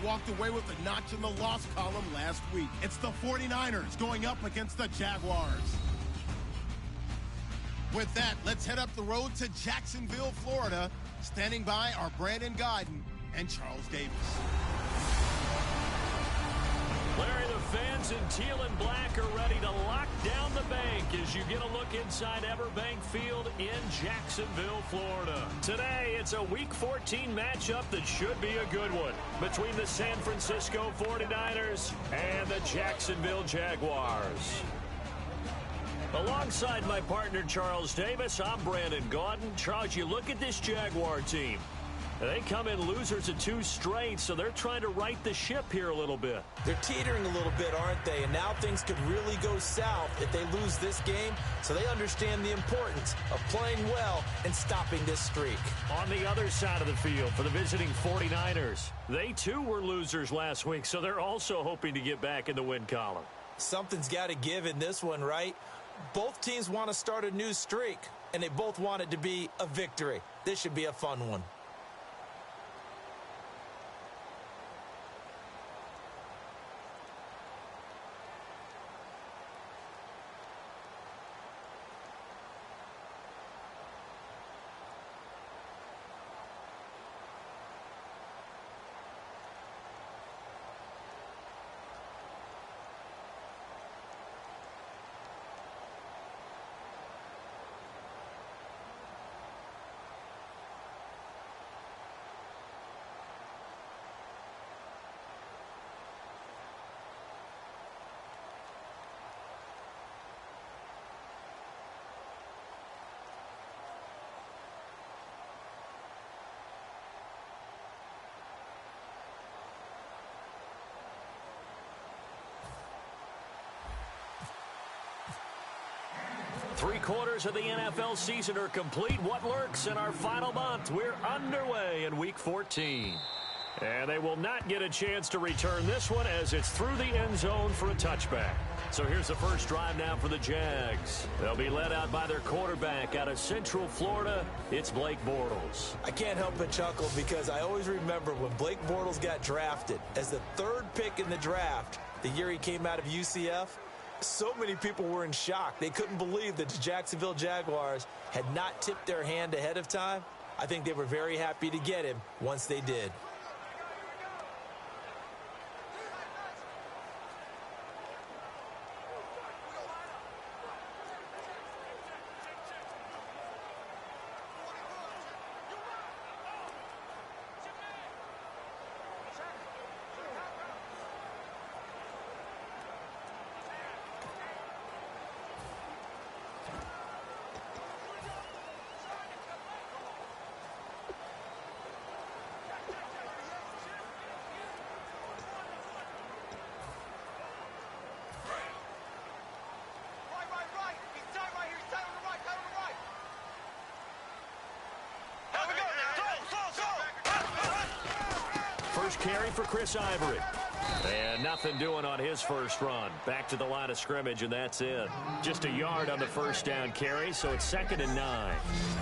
walked away with a notch in the loss column last week. It's the 49ers going up against the Jaguars. With that, let's head up the road to Jacksonville, Florida. Standing by are Brandon Godden and Charles Davis. Larry, the fans in teal and black are ready to lock down the bank as you get a look inside Everbank Field in Jacksonville, Florida. Today, it's a Week 14 matchup that should be a good one between the San Francisco 49ers and the Jacksonville Jaguars. Alongside my partner, Charles Davis, I'm Brandon Gaudin. Charles, you look at this Jaguar team. They come in losers of 2 straight, so they're trying to right the ship here a little bit. They're teetering a little bit, aren't they? And now things could really go south if they lose this game, so they understand the importance of playing well and stopping this streak. On the other side of the field for the visiting 49ers, they too were losers last week, so they're also hoping to get back in the win column. Something's got to give in this one, right? Both teams want to start a new streak, and they both want it to be a victory. This should be a fun one. Three-quarters of the NFL season are complete. What lurks in our final month? We're underway in Week 14. And they will not get a chance to return this one as it's through the end zone for a touchback. So here's the first drive now for the Jags. They'll be led out by their quarterback out of Central Florida. It's Blake Bortles. I can't help but chuckle because I always remember when Blake Bortles got drafted as the 3rd pick in the draft, the year he came out of UCF. So many people were in shock. They couldn't believe that the Jacksonville Jaguars had not tipped their hand ahead of time. I think they were very happy to get him once they did. First carry for Chris Ivory. And nothing doing on his first run. Back to the line of scrimmage, and that's it. Just a yard on the first down carry, so it's 2nd and 9.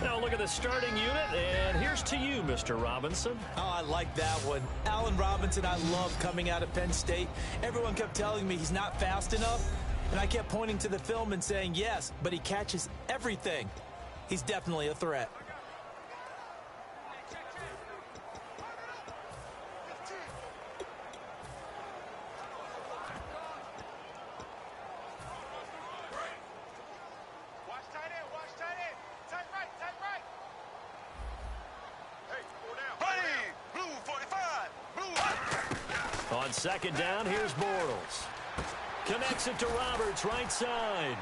Now look at the starting unit, and here's to you, Mr. Robinson. Oh, I like that one. Allen Robinson, I love coming out of Penn State. Everyone kept telling me he's not fast enough, and I kept pointing to the film and saying, yes, but he catches everything. He's definitely a threat. On 2nd down, here's Bortles. Connects it to Roberts, right side.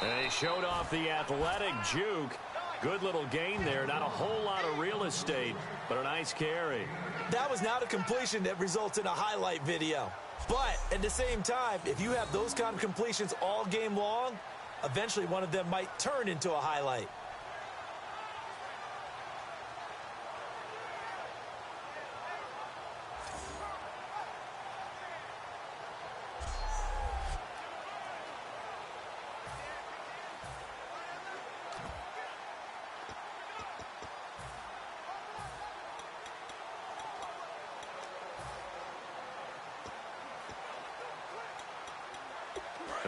And he showed off the athletic juke. Good little gain there. Not a whole lot of real estate, but a nice carry. That was not a completion that results in a highlight video. But at the same time, if you have those kind of completions all game long, eventually one of them might turn into a highlight.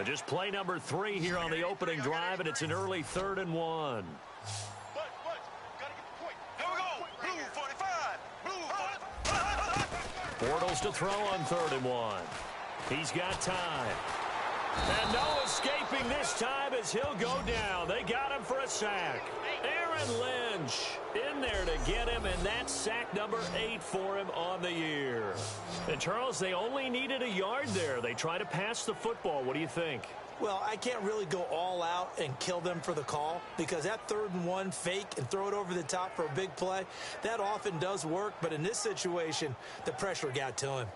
Just play number 3 here on the opening drive, and it's an early 3rd and 1. Bortles to throw on 3rd and 1. He's got time. And no escaping this time as he'll go down. They got him for a sack. Aaron Lynch in there to get him, and that's sack number 8 for him on the year. And, Charles, they only needed a yard there. They tried to pass the football. What do you think? Well, I can't really go all out and kill them for the call because that 3rd and 1 fake and throw it over the top for a big play, that often does work. But in this situation, the pressure got to him.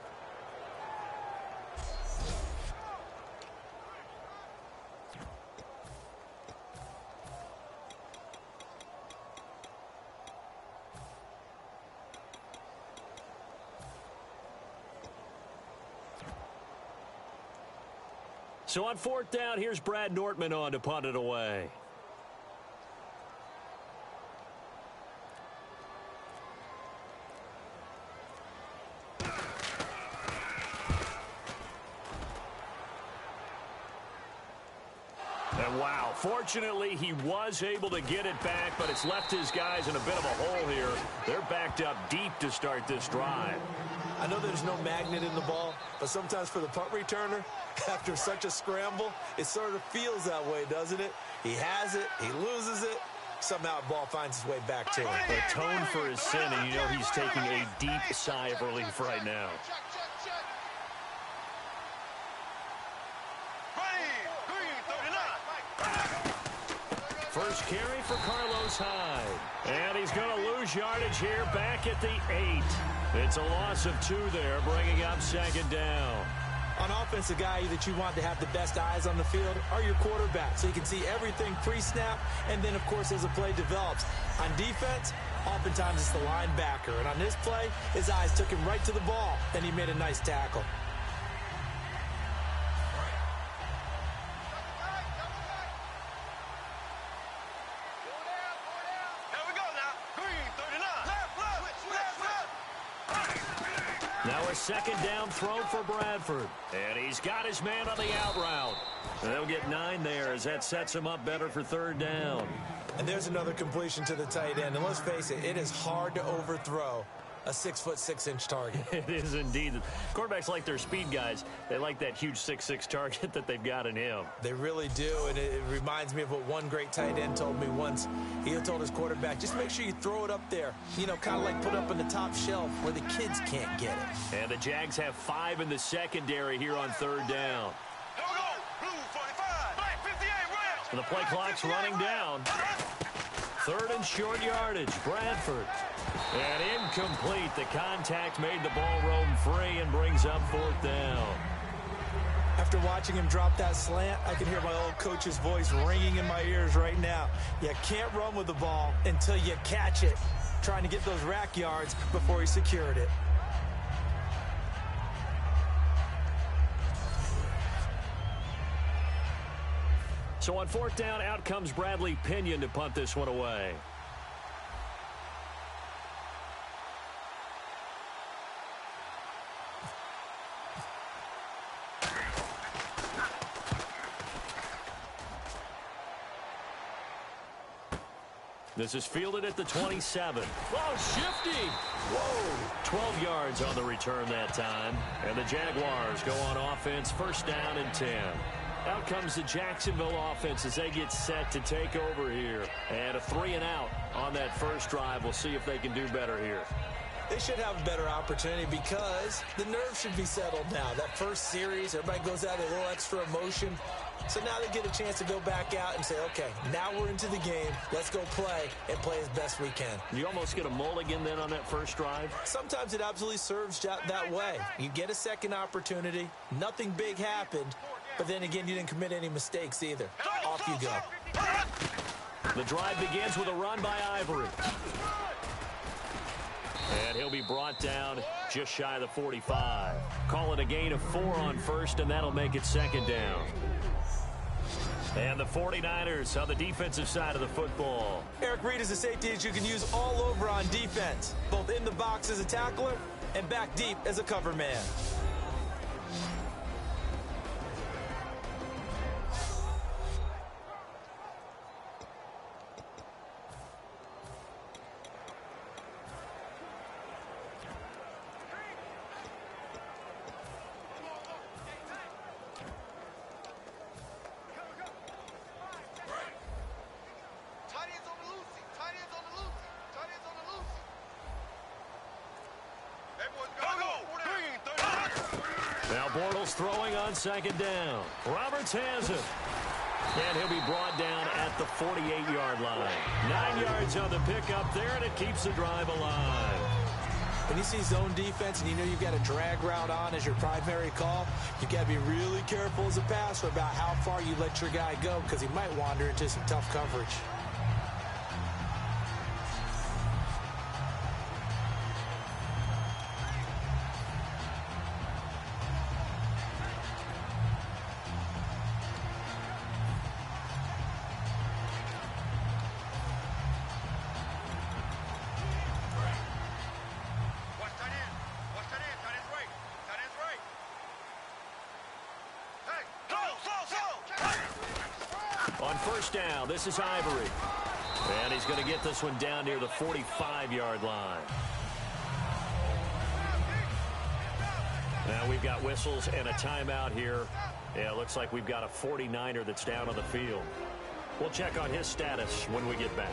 So on 4th down, here's Brad Nortman on to punt it away. And wow, fortunately he was able to get it back, but it's left his guys in a bit of a hole here. They're backed up deep to start this drive. I know there's no magnet in the ball, but sometimes for the punt returner, after such a scramble, it sort of feels that way, doesn't it? He has it, he loses it, somehow the ball finds its way back to him. Atone for his sin, and you know he's taking a deep sigh of relief right now. First carry for Carlos Hyde. And he's going to lose yardage here back at the 8. It's a loss of 2 there, bringing up 2nd down. On offense, the guy that you want to have the best eyes on the field are your quarterback, so you can see everything pre-snap, and then, of course, as the play develops. On defense, oftentimes it's the linebacker. And on this play, his eyes took him right to the ball, and he made a nice tackle. Now a 2nd down throw for Bradford. And he's got his man on the out route. They'll get 9 there as that sets him up better for 3rd down. And there's another completion to the tight end. And let's face it, it is hard to overthrow a 6'6" target. It is indeed. Quarterbacks like their speed guys. They like that huge 6'6" target that they've got in him. They really do, and it reminds me of what one great tight end told me once. He had told his quarterback, just make sure you throw it up there. You know, kind of like put it up on the top shelf where the kids can't get it. And the Jags have 5 in the secondary here on 3rd down. And the play clock's running down. 3rd and short yardage, Bradford. And incomplete. The contact made the ball roam free and brings up 4th down. After watching him drop that slant, I can hear my old coach's voice ringing in my ears right now. You can't run with the ball until you catch it. Trying to get those rack yards before he secured it. So on 4th down, out comes Bradley Pinion to punt this one away. This is fielded at the 27. Oh, shifty. Whoa. 12 yards on the return that time. And the Jaguars go on offense, 1st down and 10. Out comes the Jacksonville offense as they get set to take over here. And a 3 and out on that first drive. We'll see if they can do better here. They should have a better opportunity because the nerves should be settled now. That first series, everybody goes out with a little extra emotion. So now they get a chance to go back out and say, okay, now we're into the game. Let's go play and play as best we can. You almost get a mulligan then on that first drive? Sometimes it absolutely serves that way. You get a second opportunity. Nothing big happened. But then again, you didn't commit any mistakes either. Off you go. The drive begins with a run by Ivory. And he'll be brought down just shy of the 45. Call it a gain of 4 on 1st, and that'll make it 2nd down. And the 49ers on the defensive side of the football. Eric Reed is a safety that you can use all over on defense, both in the box as a tackler and back deep as a cover man. Now Bortles throwing on second down. Roberts has it. And he'll be brought down at the 48-yard line. 9 yards on the pickup there, and it keeps the drive alive. When you see zone defense and you know you've got a drag route on as your primary call, you've got to be really careful as a passer about how far you let your guy go because he might wander into some tough coverage. On first down, this is Ivory. And he's going to get this one down near the 45-yard line. Now we've got whistles and a timeout here. Yeah, it looks like we've got a 49er that's down on the field. We'll check on his status when we get back.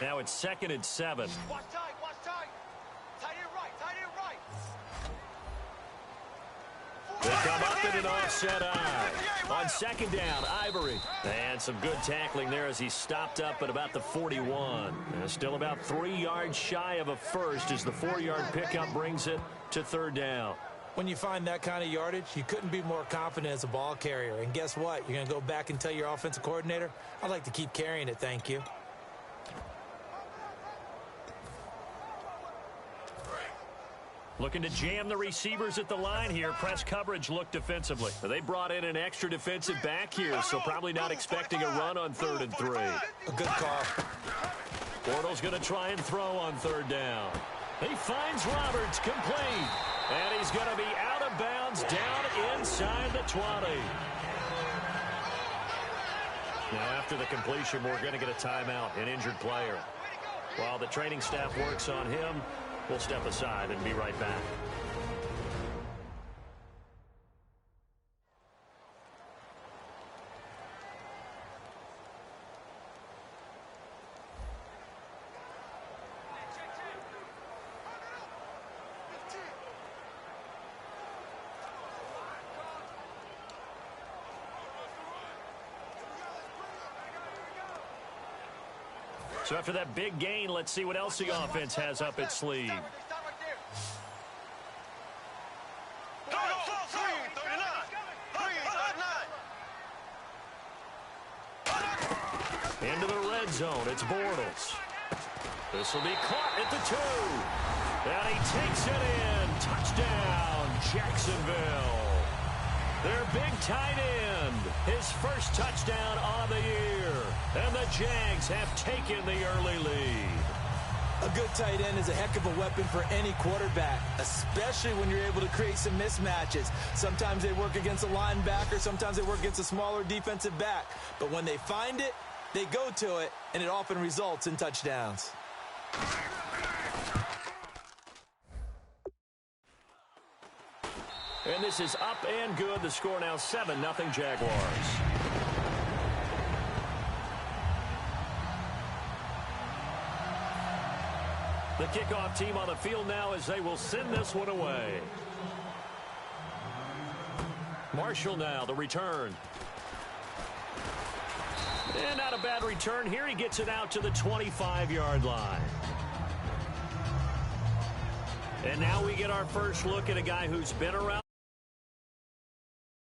Now it's 2nd and 7. Watch tight, watch tight. Tight end right, tight end right. They come up in an offset eye. On second down, Ivory. And some good tackling there as he stopped up at about the 41. And still about 3 yards shy of a first as the 4-yard pickup brings it to third down. When you find that kind of yardage, you couldn't be more confident as a ball carrier. And guess what? You're going to go back and tell your offensive coordinator, I'd like to keep carrying it, thank you. Looking to jam the receivers at the line here. Press coverage look defensively. They brought in an extra defensive back here, so probably not expecting a run on 3rd and 3. A good call. Bortles going to try and throw on 3rd down. He finds Roberts complete. And he's going to be out of bounds down inside the 20. Now after the completion, we're going to get a timeout, an injured player. While the training staff works on him, we'll step aside and be right back. So after that big gain, let's see what else the offense has up its sleeve. Into the red zone, it's Bortles. This will be caught at the 2. And he takes it in. Touchdown, Jacksonville. Their big tight end, his first touchdown on the year. And the Jags have taken the early lead. A good tight end is a heck of a weapon for any quarterback, especially when you're able to create some mismatches. Sometimes they work against a linebacker, sometimes they work against a smaller defensive back. But when they find it, they go to it, and it often results in touchdowns. And this is up and good. The score now 7-0 Jaguars. The kickoff team on the field now as they will send this one away. Marshall now, the return. And not a bad return here. He gets it out to the 25-yard line. And now we get our first look at a guy who's been around.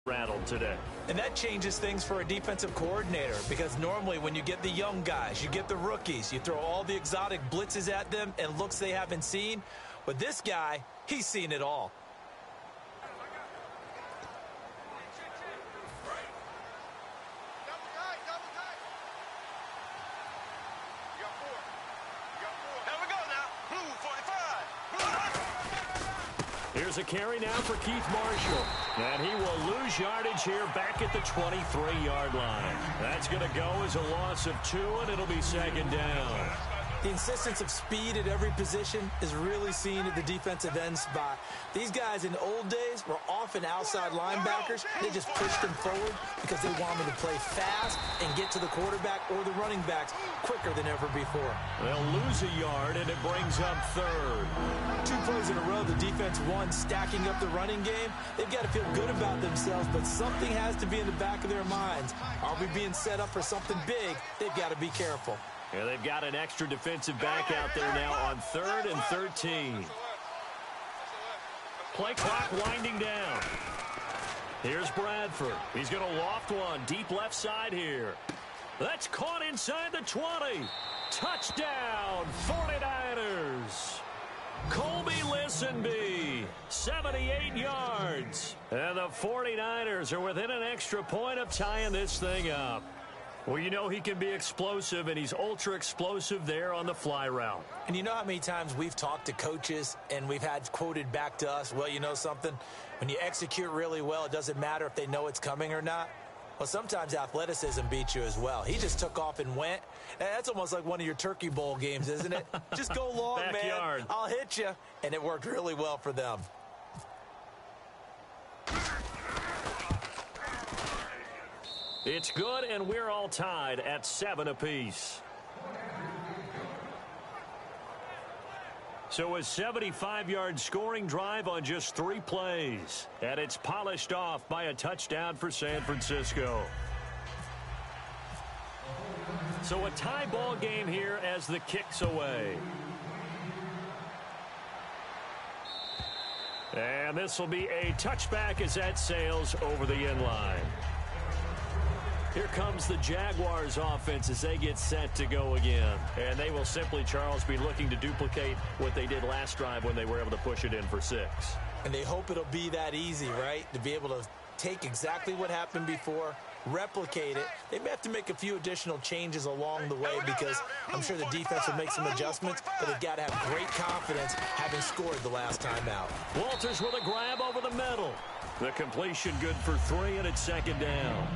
Rattled today. And that changes things for a defensive coordinator because normally when you get the young guys, you get the rookies, you throw all the exotic blitzes at them and looks they haven't seen. But this guy, he's seen it all. Here's a carry now for Keith Marshall. And he will lose yardage here back at the 23-yard line. That's going to go as a loss of 2, and it'll be second down. The insistence of speed at every position is really seen at the defensive end spot. These guys in the old days were often outside linebackers. They just pushed them forward because they wanted to play fast and get to the quarterback or the running backs quicker than ever before. They'll lose a yard, and it brings up third. 2 plays in a row, the defense won, stacking up the running game. They've got to feel good about themselves, but something has to be in the back of their minds. Are we being set up for something big? They've got to be careful. Yeah, they've got an extra defensive back out there now on 3rd and 13. Play clock winding down. Here's Bradford. He's going to loft one deep left side here. That's caught inside the 20. Touchdown, 49ers. Colby Listenby, 78 yards. And the 49ers are within an extra point of tying this thing up. Well, you know he can be explosive, and he's ultra-explosive there on the fly route. And you know how many times we've talked to coaches and we've had quoted back to us, well, you know something? When you execute really well, it doesn't matter if they know it's coming or not. Well, sometimes athleticism beats you as well. He just took off and went. That's almost like one of your Turkey Bowl games, isn't it? Just go long, Backyard. man. I'll hit you. And it worked really well for them. It's good, and we're all tied at 7 apiece. So a 75-yard scoring drive on just 3 plays. And it's polished off by a touchdown for San Francisco. So a tie ball game here as the kick's away. And this will be a touchback as that sails over the end line. Here comes the Jaguars offense as they get set to go again. And they will simply, Charles, be looking to duplicate what they did last drive when they were able to push it in for 6. And they hope it'll be that easy, right? To be able to take exactly what happened before, replicate it. They may have to make a few additional changes along the way because I'm sure the defense will make some adjustments, but they've got to have great confidence having scored the last time out. Walters with a grab over the middle. The completion good for 3, and it's second down.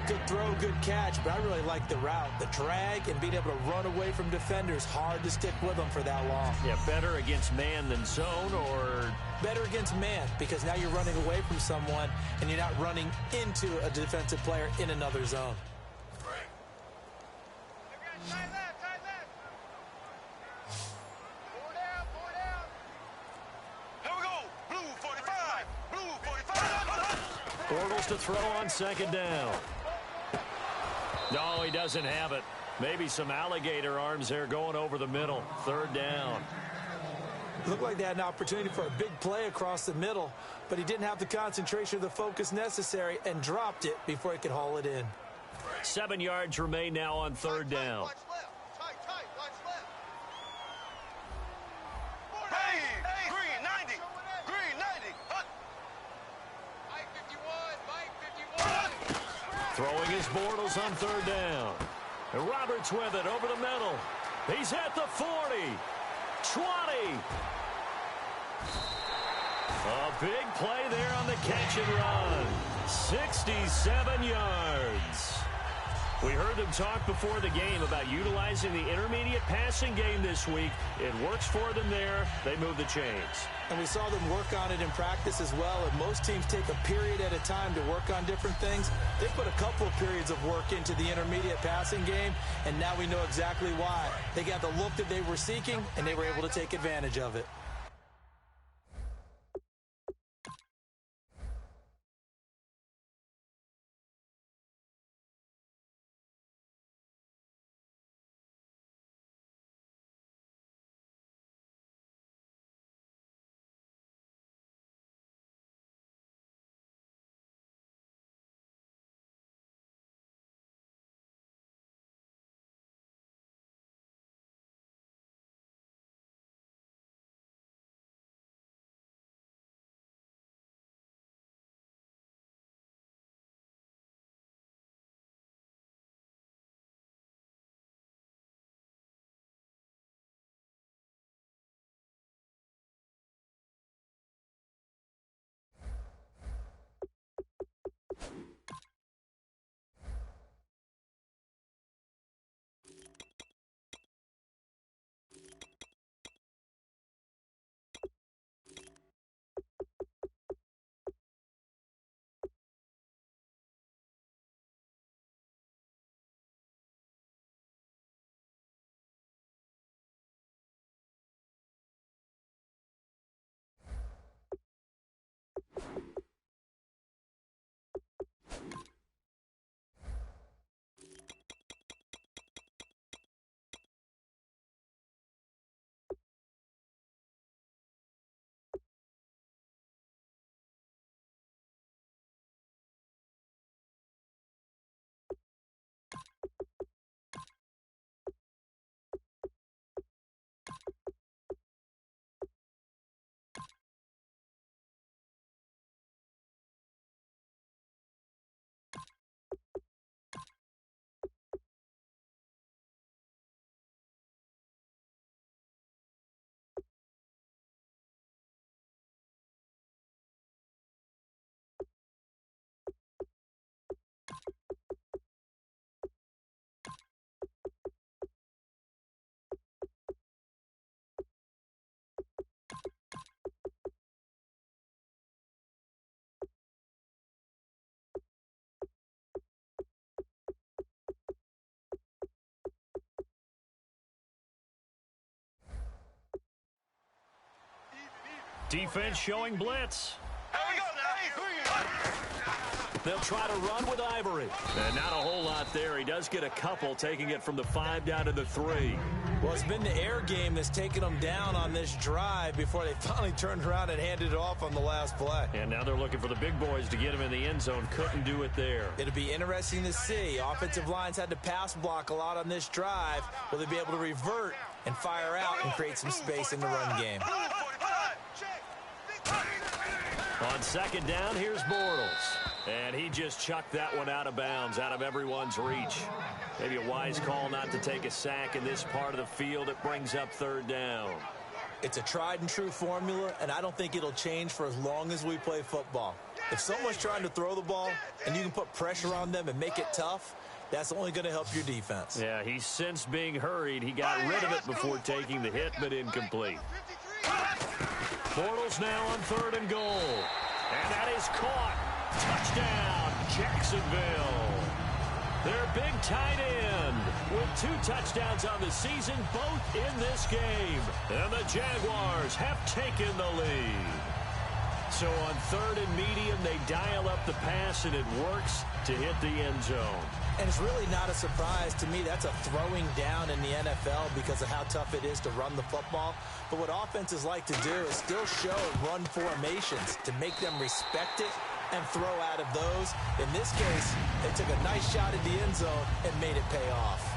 Good throw, good catch, but I really like the route. The drag and being able to run away from defenders, hard to stick with them for that long. Yeah, better against man than zone, or? Better against man, because now you're running away from someone and you're not running into a defensive player in another zone. Bortles to throw on second down. No, he doesn't have it. Maybe some alligator arms there going over the middle. Third down. Looked like they had an opportunity for a big play across the middle, but he didn't have the concentration or the focus necessary and dropped it before he could haul it in. 7 yards remain now on third down. Watch left. Tight. Watch left. Hey, green 90. Green 90. Hunt. Mike 51. Throwing his Bortles on third down. And Roberts with it over the middle. He's at the 40. 20. A big play there on the catch and run. 67 yards. We heard them talk before the game about utilizing the intermediate passing game this week. It works for them there. They move the chains. And we saw them work on it in practice as well. And most teams take a period at a time to work on different things. They put a couple of periods of work into the intermediate passing game, and now we know exactly why. They got the look that they were seeking, and they were able to take advantage of it. Defense showing blitz. Here we go, They'll try to run with Ivory. And not a whole lot there. He does get a couple, taking it from the 5 down to the 3. Well, it's been the air game that's taken them down on this drive before they finally turned around and handed it off on the last play. And now they're looking for the big boys to get him in the end zone. Couldn't do it there. It'll be interesting to see. Offensive lines had to pass block a lot on this drive. Will they be able to revert and fire out and create some space in the run game? On 2nd down, here's Bortles. And he just chucked that one out of bounds, out of everyone's reach. Maybe a wise call not to take a sack in this part of the field. It brings up 3rd down. It's a tried and true formula, and I don't think it'll change for as long as we play football. If someone's trying to throw the ball and you can put pressure on them and make it tough, that's only going to help your defense. Yeah, he's sensed being hurried. He got rid of it before taking the hit, but incomplete. Bortles now on 3rd and goal. And that is caught. Touchdown, Jacksonville. Their big tight end with 2 touchdowns on the season, both in this game. And the Jaguars have taken the lead. So on 3rd and medium, they dial up the pass, and it works to hit the end zone. And it's really not a surprise to me. That's a throwing down in the NFL because of how tough it is to run the football. But what offenses like to do is still show run formations to make them respect it and throw out of those. In this case, they took a nice shot at the end zone and made it pay off.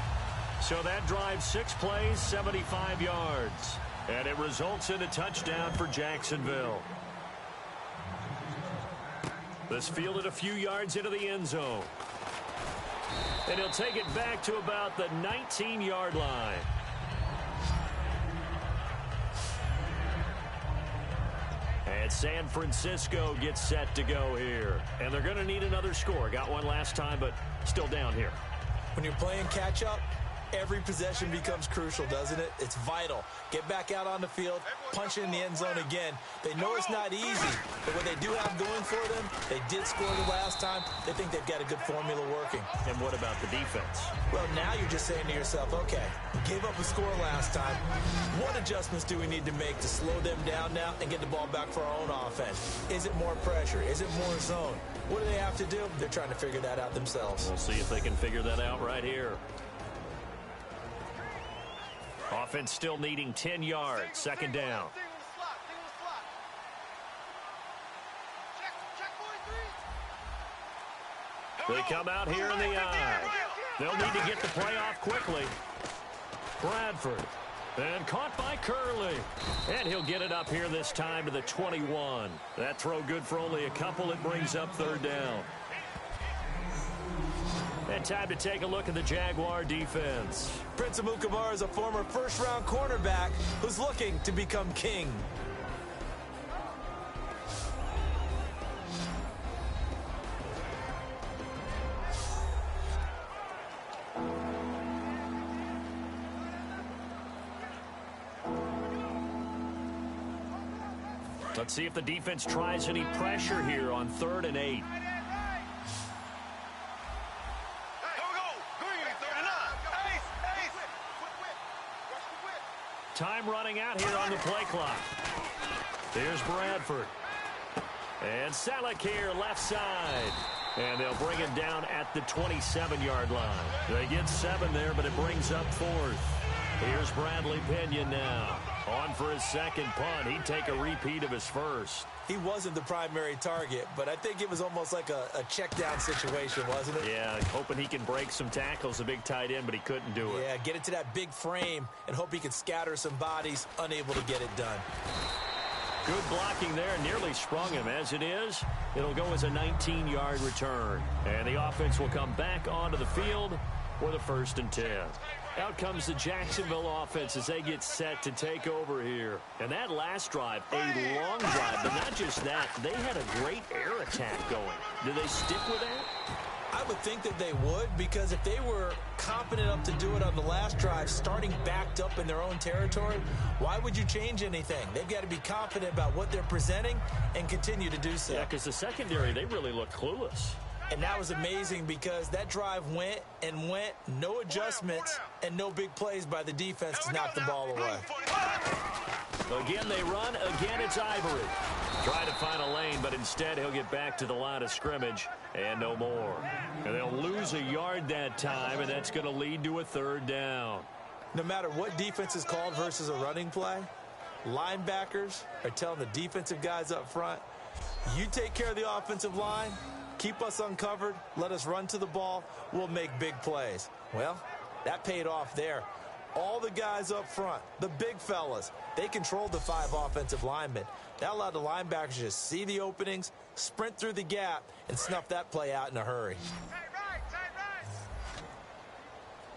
So that drive, 6 plays, 75 yards. And it results in a touchdown for Jacksonville. This fielded a few yards into the end zone. And he'll take it back to about the 19-yard line. And San Francisco gets set to go here. And they're going to need another score. Got one last time, but still down here. When you're playing catch-up, every possession becomes crucial, doesn't it? It's vital. Get back out on the field, punch it in the end zone again. They know it's not easy, but what they do have going for them, they did score the last time. They think they've got a good formula working. And what about the defense? Well, now you're just saying to yourself, okay, we gave up a score last time. What adjustments do we need to make to slow them down now and get the ball back for our own offense? Is it more pressure? Is it more zone? What do they have to do? They're trying to figure that out themselves. We'll see if they can figure that out right here. Offense still needing 10 yards. 2nd down. They come out here in the eye. They'll need to get the play off quickly. Bradford. And caught by Curley. And he'll get it up here this time to the 21. That throw good for only a couple. It brings up 3rd down. And time to take a look at the Jaguar defense. Prince Amukamara is a former first-round cornerback who's looking to become king. Let's see if the defense tries any pressure here on 3rd and 8. Time running out here on the play clock. Here's Bradford. And Salek here, left side. And they'll bring it down at the 27-yard line. They get 7 there, but it brings up 4th. Here's Bradley Pinion now. On for his 2nd punt. He'd take a repeat of his 1st. He wasn't the primary target, but I think it was almost like a check-down situation, wasn't it? Yeah, hoping he can break some tackles, a big tight end, but he couldn't do it. Yeah, get it to that big frame and hope he can scatter some bodies, unable to get it done. Good blocking there, nearly sprung him. As it is, it'll go as a 19-yard return. And the offense will come back onto the field for the 1st and 10. Out comes the Jacksonville offense as they get set to take over here. And that last drive, a long drive, but not just that. They had a great air attack going. Do they stick with that? I would think that they would, because if they were confident enough to do it on the last drive, starting backed up in their own territory, why would you change anything? They've got to be confident about what they're presenting and continue to do so. Yeah, because the secondary, they really looked clueless. And that was amazing because that drive went and went, no adjustments and no big plays by the defense to knock the ball away. Again they run. Again it's Ivory. Trying to find a lane, but instead he'll get back to the line of scrimmage and no more. And they'll lose a yard that time, and that's going to lead to a third down. No matter what defense is called versus a running play, linebackers are telling the defensive guys up front, you take care of the offensive line, keep us uncovered, let us run to the ball, we'll make big plays. Well, that paid off there. All the guys up front, the big fellas, they controlled the 5 offensive linemen. That allowed the linebackers to just see the openings, sprint through the gap, and snuff that play out in a hurry.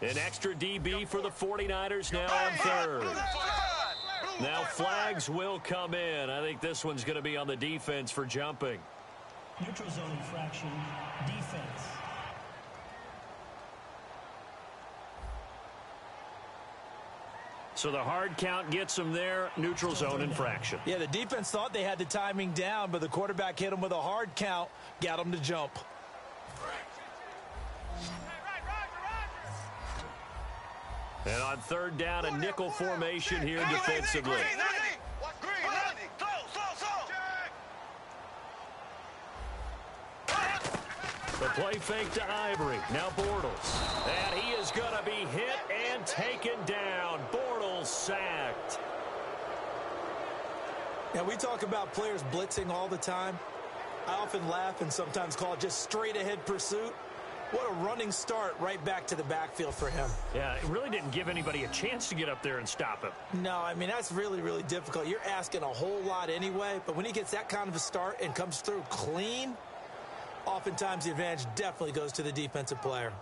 An extra DB for the 49ers now on third. Now flags will come in. I think this one's going to be on the defense for jumping. Neutral zone infraction, defense. So the hard count gets them there, neutral zone infraction. Yeah, the defense thought they had the timing down, but the quarterback hit them with a hard count, got them to jump. And on third down, a nickel formation here defensively. The play fake to Ivory. Now Bortles. And he is going to be hit and taken down. Bortles sacked. Now, we talk about players blitzing all the time. I often laugh and sometimes call it just straight-ahead pursuit. What a running start right back to the backfield for him. Yeah, it really didn't give anybody a chance to get up there and stop him. No, I mean, that's really, really difficult. You're asking a whole lot anyway, but when he gets that kind of a start and comes through clean, oftentimes the advantage definitely goes to the defensive player.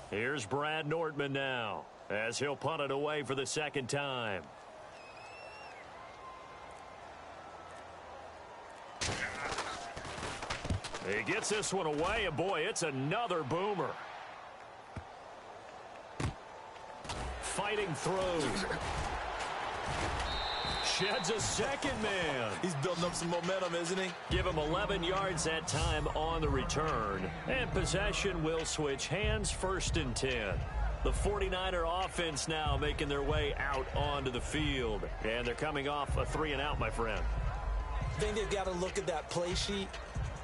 Here's Brad Nortman now as he'll punt it away for the second time. He gets this one away, and boy, it's another boomer. Fighting throws. Sheds a second man. He's building up some momentum, isn't he? Give him 11 yards that time on the return. And possession will switch hands, 1st and 10. The 49er offense now making their way out onto the field. And they're coming off a 3-and-out, my friend. I think they've got to look at that play sheet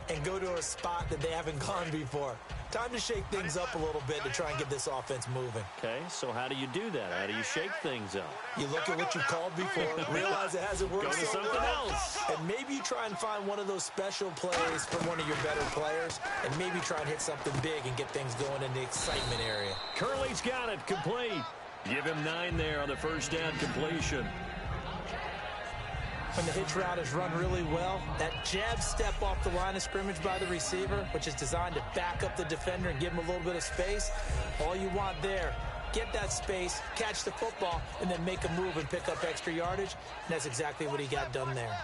and go to a spot that they haven't gone before. Time to shake things up a little bit to try and get this offense moving. Okay, so how do you do that? How do you shake things up? You look at what you called before, realize it hasn't worked. Go to something else. And maybe you try and find one of those special plays from one of your better players, and maybe try and hit something big and get things going in the excitement area. Curley's got it, complete. Give him 9 there on the first down completion. When the hitch route is run really well, that jab step off the line of scrimmage by the receiver, which is designed to back up the defender and give him a little bit of space, all you want there, get that space, catch the football, and then make a move and pick up extra yardage. And that's exactly what he got done there.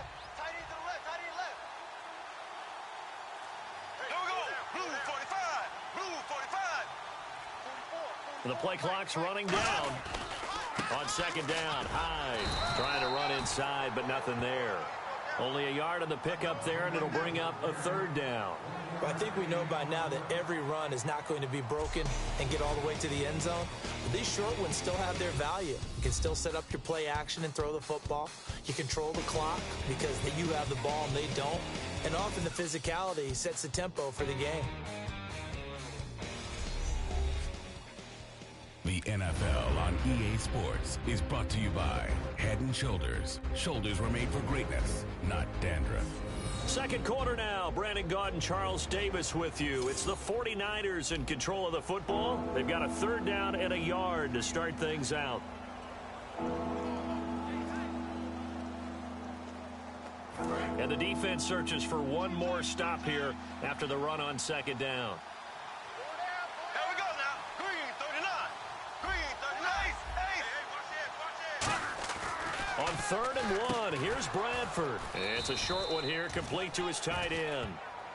The play clock's running down. On second down, Hyde trying to run inside, but nothing there. Only a yard on the pickup there, and it'll bring up a 3rd down. Well, I think we know by now that every run is not going to be broken and get all the way to the end zone. But these short ones still have their value. You can still set up your play action and throw the football. You control the clock because you have the ball and they don't. And often the physicality sets the tempo for the game. The NFL on EA Sports is brought to you by Head & Shoulders. Shoulders were made for greatness, not dandruff. Second quarter now. Brandon Gaud and Charles Davis with you. It's the 49ers in control of the football. They've got a 3rd down and a yard to start things out. And the defense searches for one more stop here after the run on second down. On 3rd and 1, here's Bradford. It's a short one here, complete to his tight end.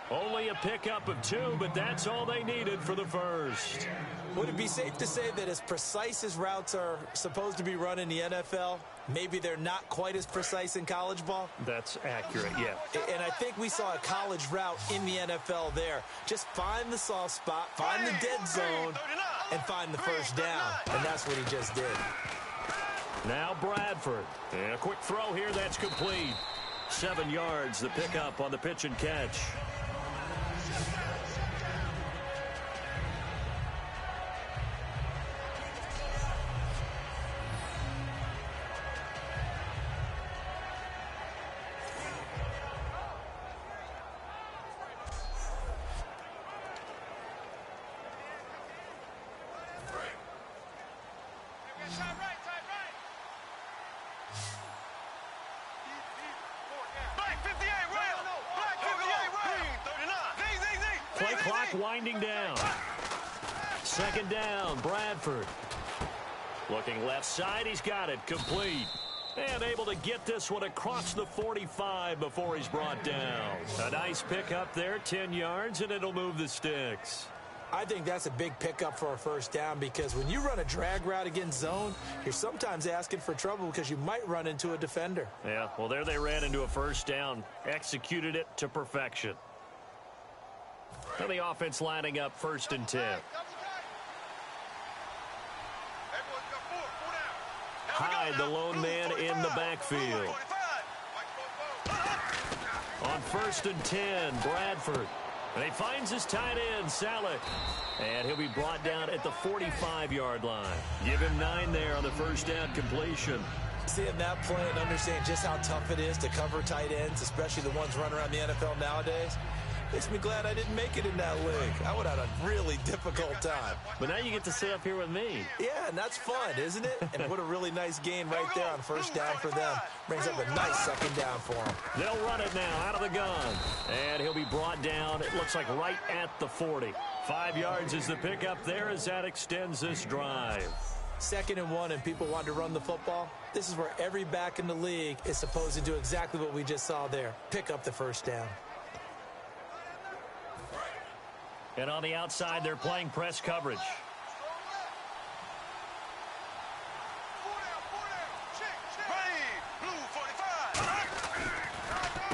Only a pickup of 2, but that's all they needed for the first. Would it be safe to say that as precise as routes are supposed to be run in the NFL, maybe they're not quite as precise in college ball? That's accurate, yeah. And I think we saw a college route in the NFL there. Just find the soft spot, find the dead zone, and find the first down. And that's what he just did. Now Bradford. And a quick throw here that's complete. 7 yards, the pickup on the pitch and catch. Play clock winding down. Second down, Bradford. Looking left side, he's got it, complete. And able to get this one across the 45 before he's brought down. A nice pickup there, 10 yards, and it'll move the sticks. I think that's a big pickup for a first down because when you run a drag route against zone, you're sometimes asking for trouble because you might run into a defender. Yeah, well, there they ran into a first down, executed it to perfection. And the offense lining up 1st and 10. Hyde, the lone man in the backfield. On 1st and 10, Bradford. And he finds his tight end, Saleh. And he'll be brought down at the 45-yard line. Give him 9 there on the first down completion. Seeing that play and understanding just how tough it is to cover tight ends, especially the ones running around the NFL nowadays, makes me glad I didn't make it in that league. I would have had a really difficult time. But now you get to sit up here with me. Yeah, and that's fun, isn't it? And what a really nice gain right there on first down for them. Brings up a nice second down for them. They'll run it now out of the gun. And he'll be brought down, it looks like right at the 40. 5 yards is the pickup there as that extends this drive. 2nd and 1 and people want to run the football. This is where every back in the league is supposed to do exactly what we just saw there. Pick up the first down. And on the outside, they're playing press coverage.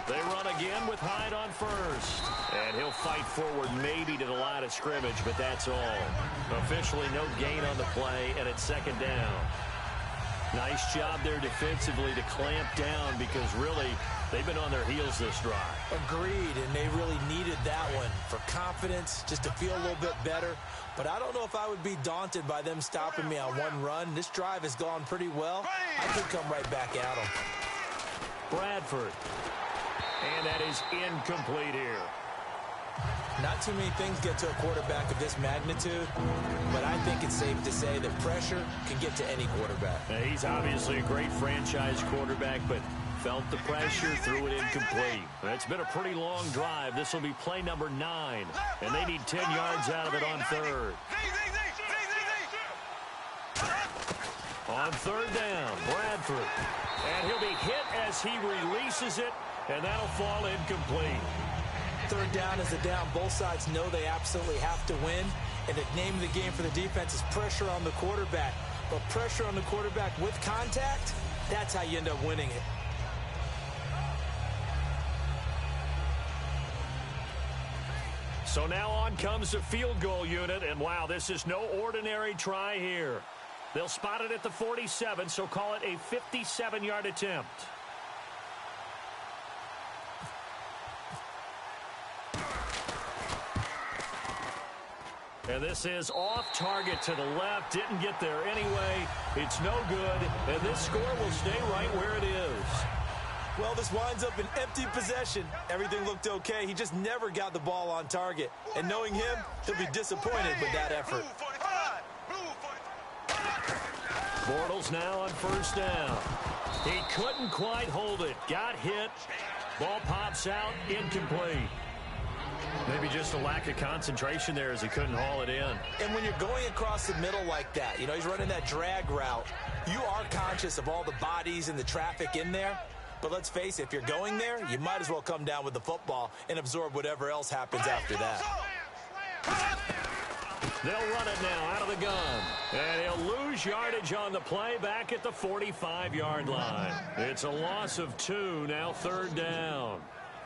They run again with Hyde on first. And he'll fight forward maybe to the line of scrimmage, but that's all. Officially no gain on the play, and it's 2nd down. Nice job there defensively to clamp down because really they've been on their heels this drive. Agreed, and they really needed that one for confidence, just to feel a little bit better. But I don't know if I would be daunted by them stopping me on one run. This drive has gone pretty well. I could come right back at them. Bradford. And that is incomplete here. Not too many things get to a quarterback of this magnitude, but I think it's safe to say that pressure can get to any quarterback. He's obviously a great franchise quarterback, but felt the pressure, threw it incomplete. It's been a pretty long drive. This will be play number 9, and they need 10 yards out of it on 3rd. On 3rd down, Bradford. And he'll be hit as he releases it, and that'll fall incomplete. 3rd down is the down. Both sides know they absolutely have to win. And the name of the game for the defense is pressure on the quarterback. But pressure on the quarterback with contact, that's how you end up winning it. So now on comes the field goal unit. And wow, this is no ordinary try here. They'll spot it at the 47, so call it a 57-yard attempt. And this is off target to the left. Didn't get there anyway. It's no good. And this score will stay right where it is. Well, this winds up an empty possession. Everything looked okay. He just never got the ball on target. And knowing him, he'll be disappointed with that effort. Bortles now on 1st down. He couldn't quite hold it. Got hit. Ball pops out. Incomplete. Maybe just a lack of concentration there as he couldn't haul it in. And when you're going across the middle like that, you know, he's running that drag route, you are conscious of all the bodies and the traffic in there. But let's face it, if you're going there, you might as well come down with the football and absorb whatever else happens after that. They'll run it now out of the gun. And he'll lose yardage on the play back at the 45-yard line. It's a loss of 2, now 3rd down.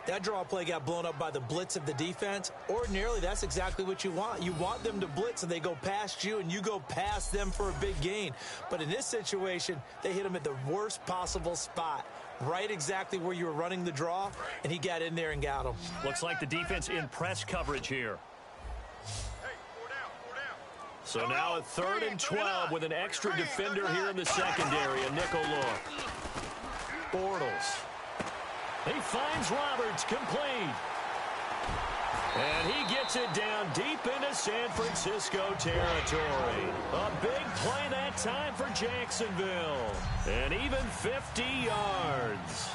That draw play got blown up by the blitz of the defense. Ordinarily, that's exactly what you want. You want them to blitz, and they go past you, and you go past them for a big gain. But in this situation, they hit him at the worst possible spot, right exactly where you were running the draw, and he got in there and got him. Looks like the defense in press coverage here. So now a 3rd and 12 with an extra defender here in the secondary, a nickel look. Bortles. He finds Roberts, complete. And he gets it down deep into San Francisco territory. A big play that time for Jacksonville. And even 50 yards.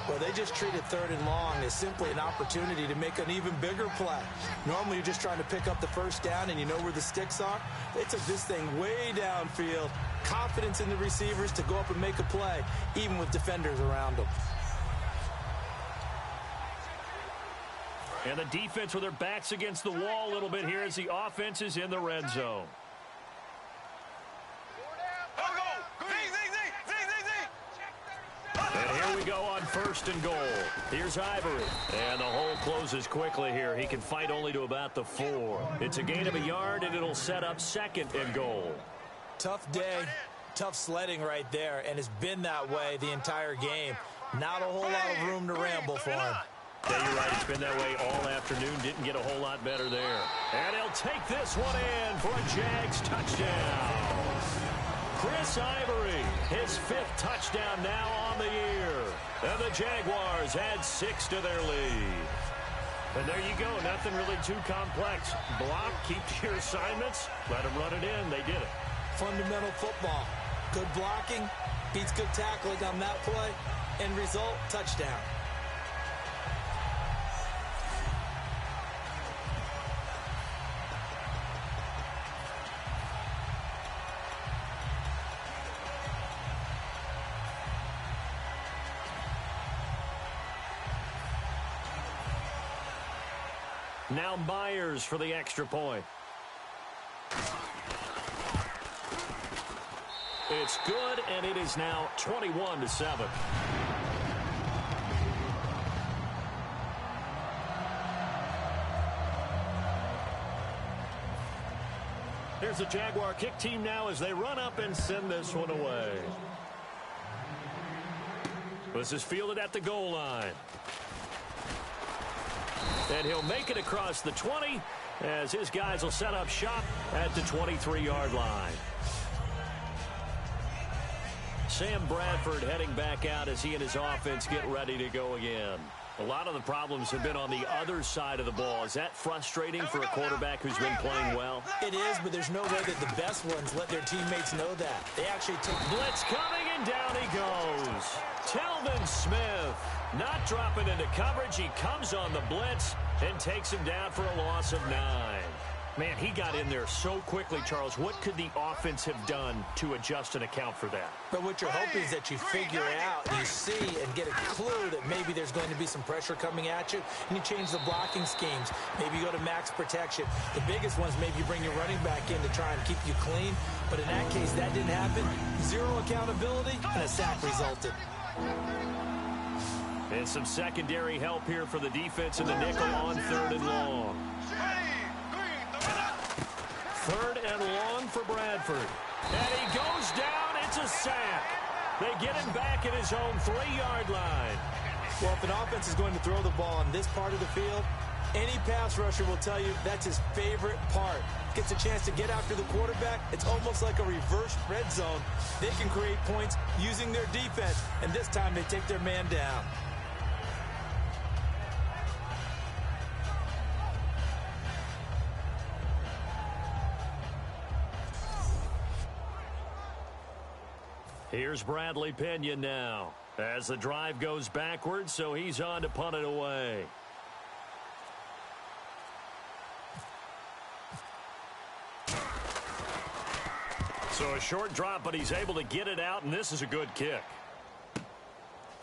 Well, they just treated 3rd and long as simply an opportunity to make an even bigger play. Normally, you're just trying to pick up the 1st down and you know where the sticks are. They took this thing way downfield. Confidence in the receivers to go up and make a play, even with defenders around them. And the defense with their backs against the wall a little bit here as the offense is in the red zone. And here we go on 1st and goal. Here's Ivory. And the hole closes quickly here. He can fight only to about the 4. It's a gain of a yard, and it'll set up 2nd and goal. Tough day, tough sledding right there, and it's been that way the entire game. Not a whole lot of room to ramble for him. Yeah, you're right. It's been that way all afternoon. Didn't get a whole lot better there. And he'll take this one in for a Jags touchdown. Chris Ivory, his 5th touchdown now on the year. And the Jaguars add 6 to their lead. And there you go. Nothing really too complex. Block, keep to your assignments, let them run it in. They did it. Fundamental football. Good blocking, beats good tackling on that play. End result, touchdown. Now Myers for the extra point. It's good, and it is now 21-7. Here's the Jaguar kick team now as they run up and send this one away. This is fielded at the goal line. And he'll make it across the 20 as his guys will set up shop at the 23-yard line. Sam Bradford heading back out as he and his offense get ready to go again. A lot of the problems have been on the other side of the ball. Is that frustrating for a quarterback who's been playing well? It is, but there's no way that the best ones let their teammates know that. They actually take... Blitz coming, and down he goes. Telvin Smith not dropping into coverage. He comes on the blitz and takes him down for a loss of 9. Man, he got in there so quickly, Charles. What could the offense have done to adjust and account for that? But what you're hoping is that you figure out, and you see and get a clue that maybe there's going to be some pressure coming at you, and you change the blocking schemes. Maybe you go to max protection. The biggest ones, maybe you bring your running back in to try and keep you clean. But in that case, that didn't happen. 0 accountability, and a sack resulted. And some secondary help here for the defense in the nickel on 3rd and long. 3rd and long for Bradford. And he goes down. It's a sack. They get him back at his own 3-yard line. Well, if an offense is going to throw the ball on this part of the field, any pass rusher will tell you that's his favorite part. Gets a chance to get after the quarterback. It's almost like a reverse red zone. They can create points using their defense, and this time they take their man down. Here's Bradley Pinion now as the drive goes backwards, so he's on to punt it away. So a short drop, but he's able to get it out, and this is a good kick.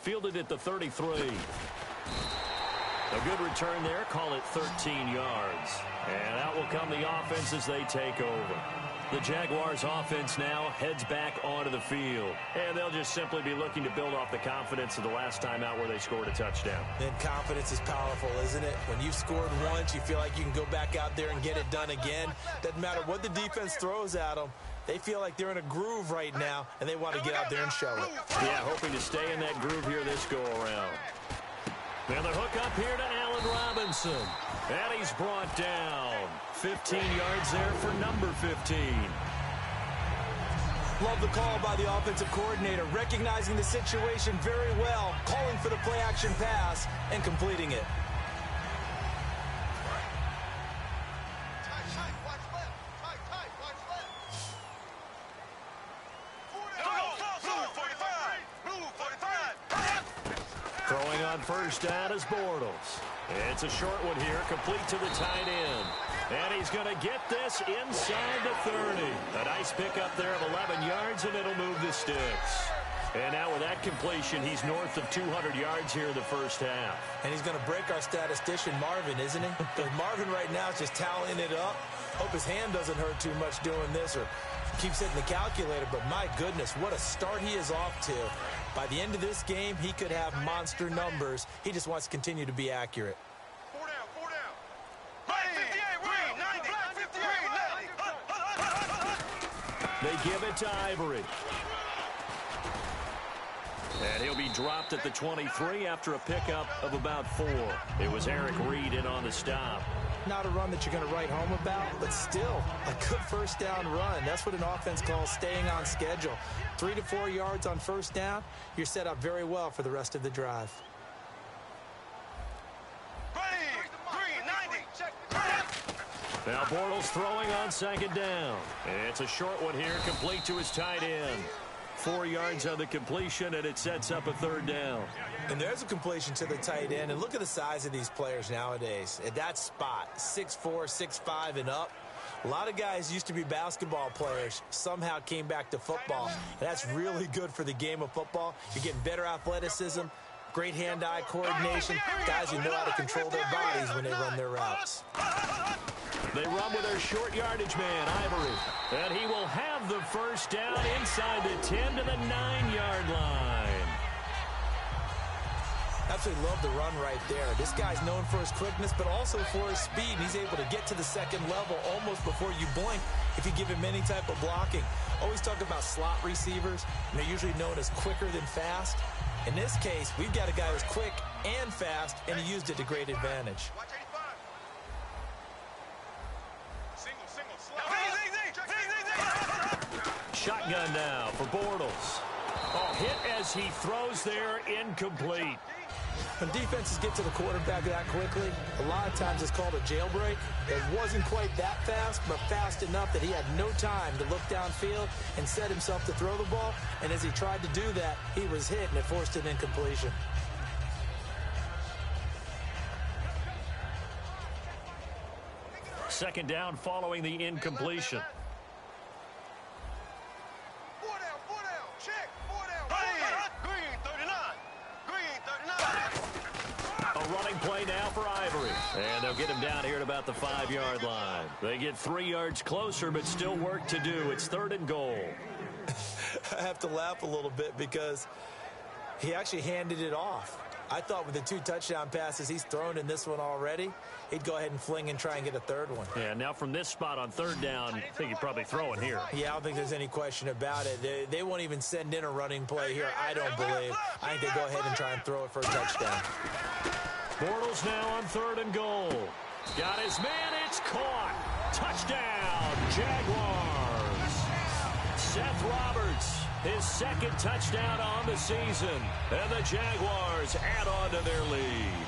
Fielded at the 33. A good return there. Call it 13 yards. And out will come the offense as they take over. The Jaguars offense now heads back onto the field. And they'll just simply be looking to build off the confidence of the last time out where they scored a touchdown. And confidence is powerful, isn't it? When you've scored once, you feel like you can go back out there and get it done again. Doesn't matter what the defense throws at them. They feel like they're in a groove right now, and they want to get out there and show it. Yeah, hoping to stay in that groove here this go-around. And the hook up here to Allen Robinson. And he's brought down. 15 yards there for number 15. Love the call by the offensive coordinator, recognizing the situation very well, calling for the play-action pass, and completing it. Throwing on first down is Bortles. It's a short one here, complete to the tight end. And he's going to get this inside the 30. A nice pickup there of 11 yards, and it'll move the sticks. And now with that completion, he's north of 200 yards here in the first half. And he's going to break our statistician, Marvin, isn't he? Because Marvin right now is just tallying it up. Hope his hand doesn't hurt too much doing this or keeps hitting the calculator. But my goodness, what a start he is off to. By the end of this game, he could have monster numbers. He just wants to continue to be accurate. Four down. Black 58, green 90. Black 58, 90. They give it to Ivory. And he'll be dropped at the 23 after a pickup of about 4. It was Eric Reed in on the stop. Not a run that you're going to write home about, but still a good first down run. That's what an offense calls staying on schedule. 3 to 4 yards on first down, you're set up very well for the rest of the drive. Green 90. Now Bortles throwing on second down. It's a short one here, complete to his tight end. 4 yards on the completion, and it sets up a third down. And there's a completion to the tight end. And look at the size of these players nowadays. At that spot, 6'4", 6'5", and up. A lot of guys used to be basketball players, somehow came back to football. And that's really good for the game of football. You're getting better athleticism, great hand-eye coordination, guys who know how to control their bodies when they run their routes. They run with their short yardage man, Ivory. And he will have the first down inside the 10 to the 9-yard line. Absolutely love the run right there. This guy's known for his quickness, but also for his speed. He's able to get to the second level almost before you blink if you give him any type of blocking. Always talk about slot receivers, and they're usually known as quicker than fast. In this case, we've got a guy who's quick and fast, and he used it to great advantage. Shotgun now for Bortles. Oh, hit as he throws there, incomplete. When defenses get to the quarterback that quickly, a lot of times it's called a jailbreak. It wasn't quite that fast, but fast enough that he had no time to look downfield and set himself to throw the ball. And as he tried to do that, he was hit, and it forced an incompletion. Second down following the incompletion. Running play now for Ivory. And they'll get him down here at about the 5-yard line. They get 3 yards closer, but still work to do. It's 3rd and goal. I have to laugh a little bit because he actually handed it off. I thought with the 2 touchdown passes he's thrown in this one already, he'd go ahead and fling and try and get a 3rd one. Yeah, now from this spot on 3rd down, I think he'd probably throw it here. Yeah, I don't think there's any question about it. They won't even send in a running play here, I don't believe. I think they go ahead and try and throw it for a touchdown. Bortles now on 3rd and goal. Got his man, it's caught. Touchdown, Jaguars. Seth Roberts, his 2nd touchdown on the season. And the Jaguars add on to their lead.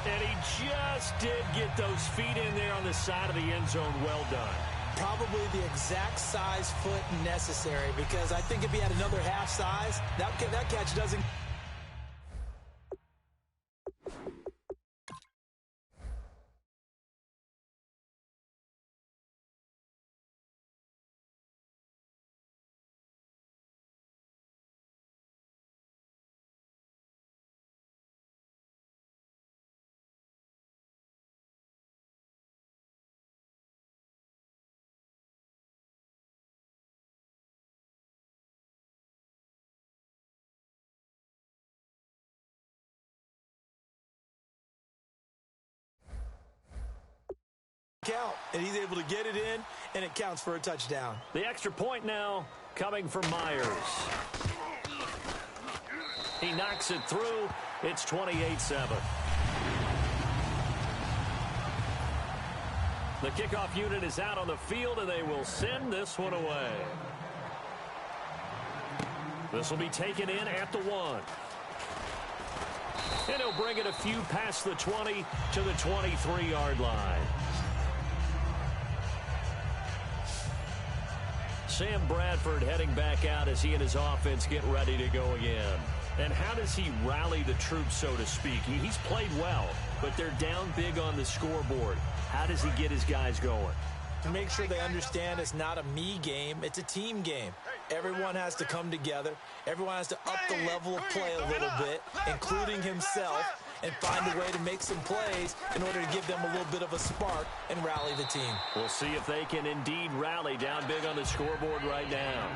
And he just did get those feet in there on the side of the end zone. Well done. Probably the exact size foot necessary, because I think if he had another half size, that catch doesn't... count, and he's able to get it in, and it counts for a touchdown. The extra point now coming from Myers. He knocks it through. It's 28-7. The kickoff unit is out on the field, and they will send this one away. This will be taken in at the 1. And he'll bring it a few past the 20 to the 23-yard line. Sam Bradford heading back out as he and his offense get ready to go again. And how does he rally the troops, so to speak? He's played well, but they're down big on the scoreboard. How does he get his guys going? To make sure they understand it's not a me game, it's a team game. Everyone has to come together. Everyone has to up the level of play a little bit, including himself, and find a way to make some plays in order to give them a little bit of a spark and rally the team. We'll see if they can indeed rally down big on the scoreboard right now.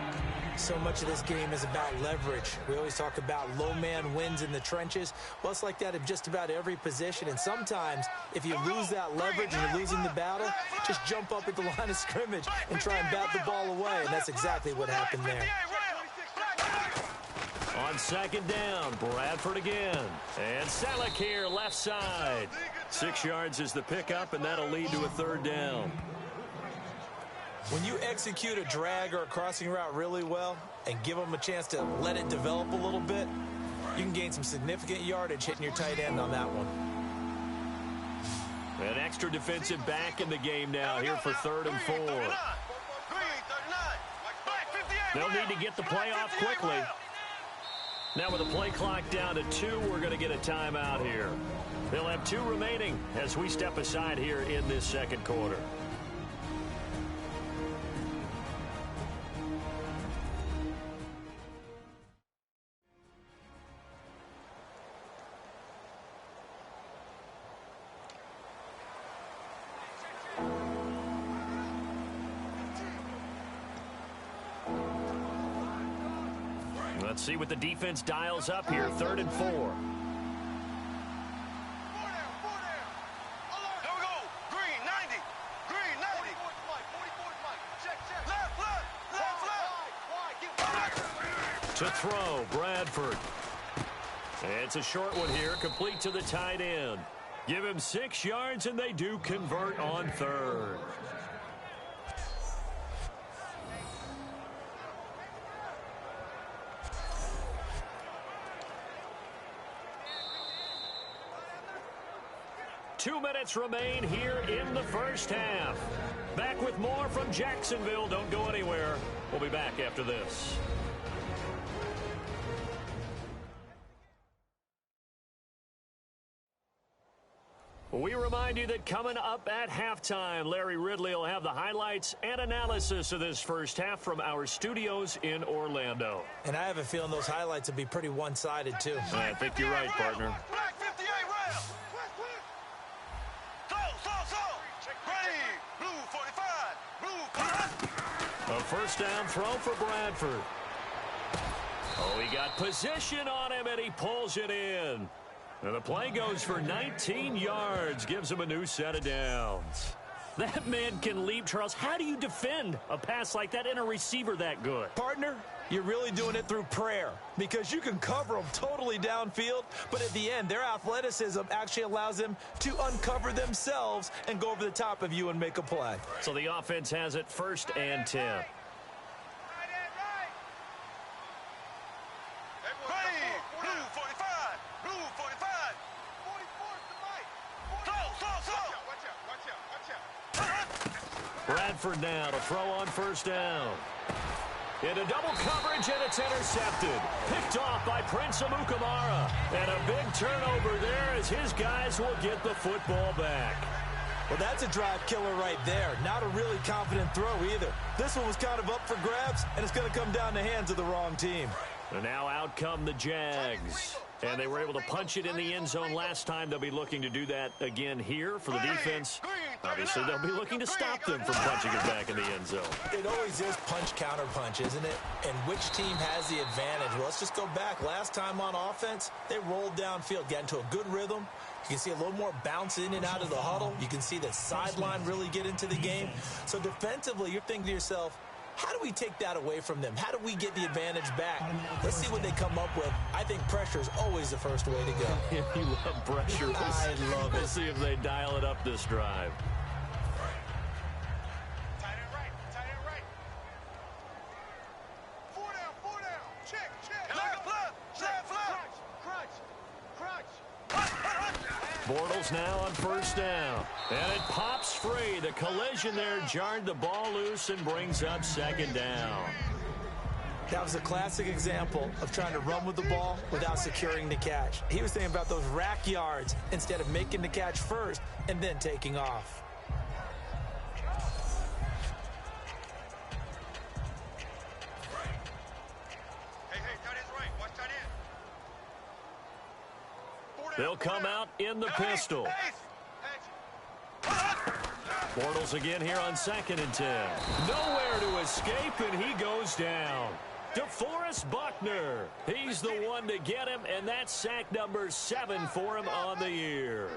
So much of this game is about leverage. We always talk about low man wins in the trenches. Well, it's like that in just about every position. And sometimes, if you lose that leverage and you're losing the battle, just jump up at the line of scrimmage and try and bat the ball away. And that's exactly what happened there. On second down, Bradford again. And Selleck here, left side. 6 yards is the pickup, and that'll lead to a third down. When you execute a drag or a crossing route really well and give them a chance to let it develop a little bit, you can gain some significant yardage hitting your tight end on that one. An extra defensive back in the game now here for 3rd and 4. They'll need to get the play off quickly. Now with the play clock down to 2, we're going to get a timeout here. They'll have 2 remaining as we step aside here in this second quarter. Let's see what the defense dials up here. 3rd and 4. Here we go. Green, 90. Green, 90. Left. To throw, Bradford. It's a short one here, complete to the tight end. Give him 6 yards, and they do convert on 3rd. Two minutes remain here in the first half. Back with more from Jacksonville. Don't go anywhere. We'll be back after this. We remind you that coming up at halftime, Larry Ridley will have the highlights and analysis of this first half from our studios in Orlando. And I have a feeling those highlights will be pretty one-sided, too. I think you're right, partner. Black 58 round. Ready. Blue 45. Blue 5. A first down throw for Bradford. Oh, he got position on him, and he pulls it in. And the play goes for 19 yards, gives him a new set of downs. That man can leap, Charles. How do you defend a pass like that and a receiver that good? Partner, you're really doing it through prayer because you can cover them totally downfield, but at the end, their athleticism actually allows them to uncover themselves and go over the top of you and make a play. So the offense has it 1st and 10. Bradford now to throw on 1st down. Into double coverage, and it's intercepted. Picked off by Prince Amukamara. And a big turnover there as his guys will get the football back. Well, that's a drive killer right there. Not a really confident throw either. This one was kind of up for grabs, and it's going to come down the hands of the wrong team. And now out come the Jags. And they were able to punch it in the end zone last time. They'll be looking to do that again here for the defense. Obviously, they'll be looking to stop them from punching it back in the end zone. It always is punch-counter-punch, isn't it? And which team has the advantage? Well, let's just go back. Last time on offense, they rolled downfield, got into a good rhythm, You can see a little more bounce in and out of the huddle. You can see the sideline really get into the game. So defensively, you're thinking to yourself, how do we take that away from them? How do we get the advantage back? Let's see what they come up with. I think pressure is always the first way to go. You love pressure. I love it. Let's see if they dial it up this drive. Tight end right. Tight end right. 4 down. 4 down. Check. Crutch. Bortles now on first down. And it pops free. The collision there jarred the ball loose and brings up second down. That was a classic example of trying to run with the ball without securing the catch. He was thinking about those rack yards instead of making the catch first and then taking off. Hey, tight end's right. Watch tight end. 4 down. They'll come out in the pistol. Bortles again here on 2nd and 10. Nowhere to escape, and he goes down. DeForest Buckner. He's the one to get him, and that's sack number 7 for him on the year.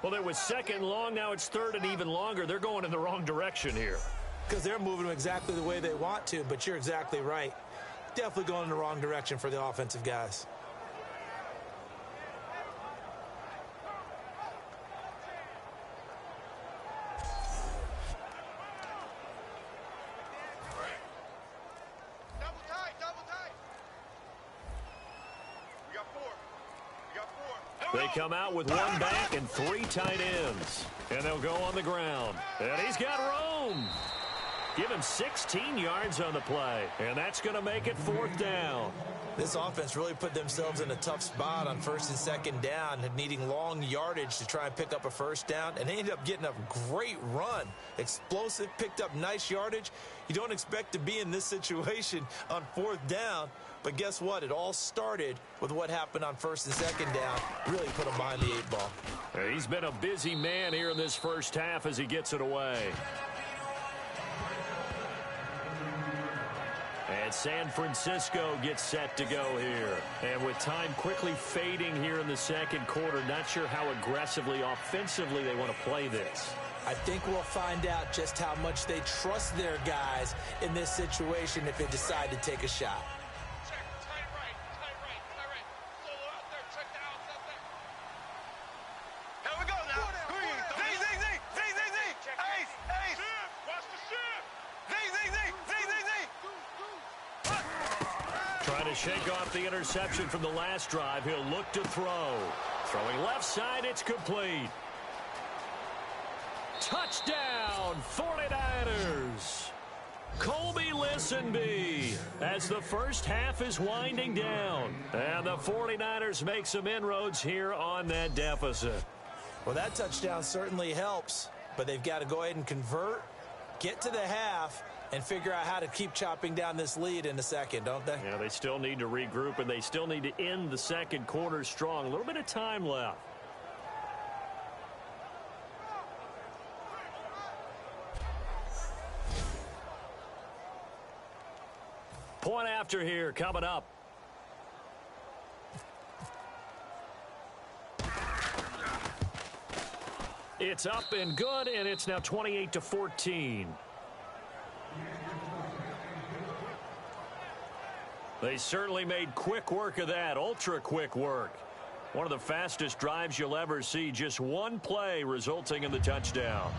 Well, it was 2nd long. Now it's 3rd and even longer. They're going in the wrong direction here. Because they're moving them exactly the way they want to, but you're exactly right. Definitely going in the wrong direction for the offensive guys. Double tight. We got 4. They come out with 1 back and 3 tight ends. And they'll go on the ground. And he's got room. Give him 16 yards on the play. And that's going to make it 4th down. This offense really put themselves in a tough spot on 1st and 2nd down, needing long yardage to try and pick up a 1st down, and they ended up getting a great run. Explosive, picked up nice yardage. You don't expect to be in this situation on 4th down, but guess what? It all started with what happened on 1st and 2nd down. Really put him behind the 8 ball. He's been a busy man here in this first half as he gets it away. And San Francisco gets set to go here. And with time quickly fading here in the 2nd quarter, not sure how aggressively, offensively they want to play this. I think we'll find out just how much they trust their guys in this situation if they decide to take a shot. Check. Tight right. Solo out there. Check the outs out there. Here we go now. Z. Ace. Watch the shift. Z. Trying to shake off the interception from the last drive. He'll look to throw. Throwing left side, it's complete. Touchdown, 49ers. Colby Listenbee as the first half is winding down. And the 49ers make some inroads here on that deficit. Well, that touchdown certainly helps, but they've got to go ahead and convert, get to the half, and figure out how to keep chopping down this lead in the 2nd, don't they? Yeah, they still need to regroup, and they still need to end the 2nd quarter strong. A little bit of time left. Point after here coming up. It's up and good, and it's now 28-14. They certainly made quick work of that, ultra quick work. One of the fastest drives you'll ever see, just 1 play resulting in the touchdown.